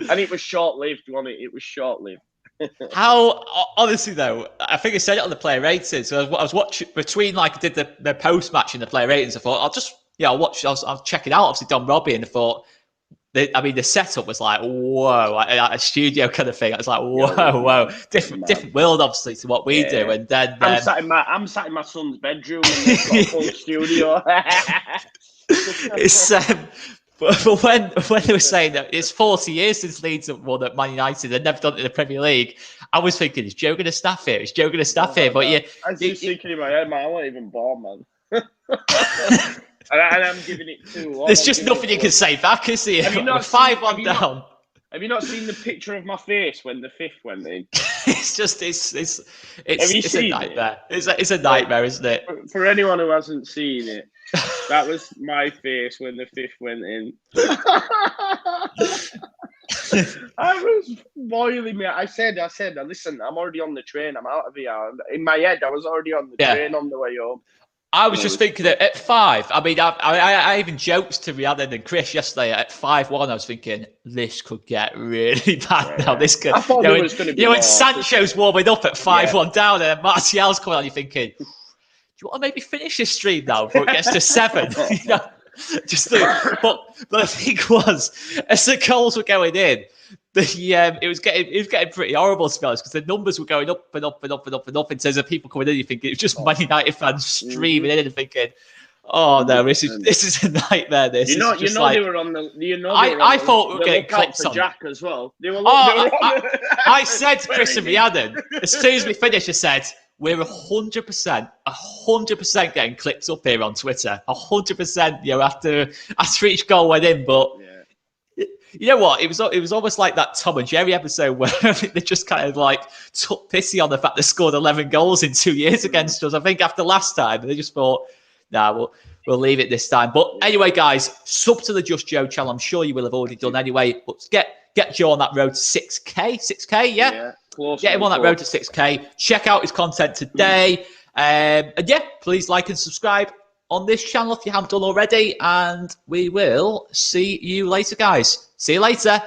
And it was short-lived, wasn't it? It was short-lived. How honestly though, I think I said it on the player ratings. So I was watching between like I did the post match and the player ratings. I thought I'll watch. I'll check it out. Obviously, Don Robbie, and I thought. The setup was like whoa, a studio kind of thing. I was like whoa, different world obviously to what we do. And then I'm sat in my son's bedroom and they've got a full studio. It's but when they were saying that it's 40 years since Leeds have won at Man United, they've never done it in the Premier League, I was thinking, is Joe going to staff here? Is Joe going to staff here? But yeah, I was just thinking in my head, man, I wasn't even born, man. And I'm giving it 2-1. There's just nothing you can say back, is there? Have you not 5-1 down. Have you not seen the picture of my face when the fifth went in? it's a nightmare. It's a nightmare, isn't it? For anyone who hasn't seen it, that was my face when the fifth went in. I was boiling me. I said, listen, I'm already on the train. I'm out of here. In my head, I was already on the train on the way home. I was just thinking that at 5, I mean, I even joked to Rhiannon and Chris yesterday at 5-1. I was thinking this could get really bad now. This could. I thought it was going to be. When Sancho's warming up at 5-1 down, and Martial's coming on, you're thinking, do you want to maybe finish this stream now before it gets to 7? But the thing was, as the goals were going in, it was getting pretty horrible to be honest, because the numbers were going up and up and up and up and up in terms of people coming in. You think it was just Man United fans streaming in and thinking, "Oh no, this is a nightmare." They were on the. I thought we were getting clips on Jack as well. I said to Chris and Rhiannon, as soon as we finished, I said, we're 100% getting clips up here on Twitter. 100%, after each goal went in. But you know what? It was almost like that Tom and Jerry episode where they just kind of like took pity on the fact they scored 11 goals in 2 years against us. I think after last time, they just thought, nah, we'll leave it this time. But anyway, guys, sub to the Just Joe channel. I'm sure you will have already done anyway. But get Joe on that road to 6K. 6K, yeah? Get him on that road to 6K. Check out his content today. And please like and subscribe on this channel if you haven't done already. And we will see you later, guys. See you later.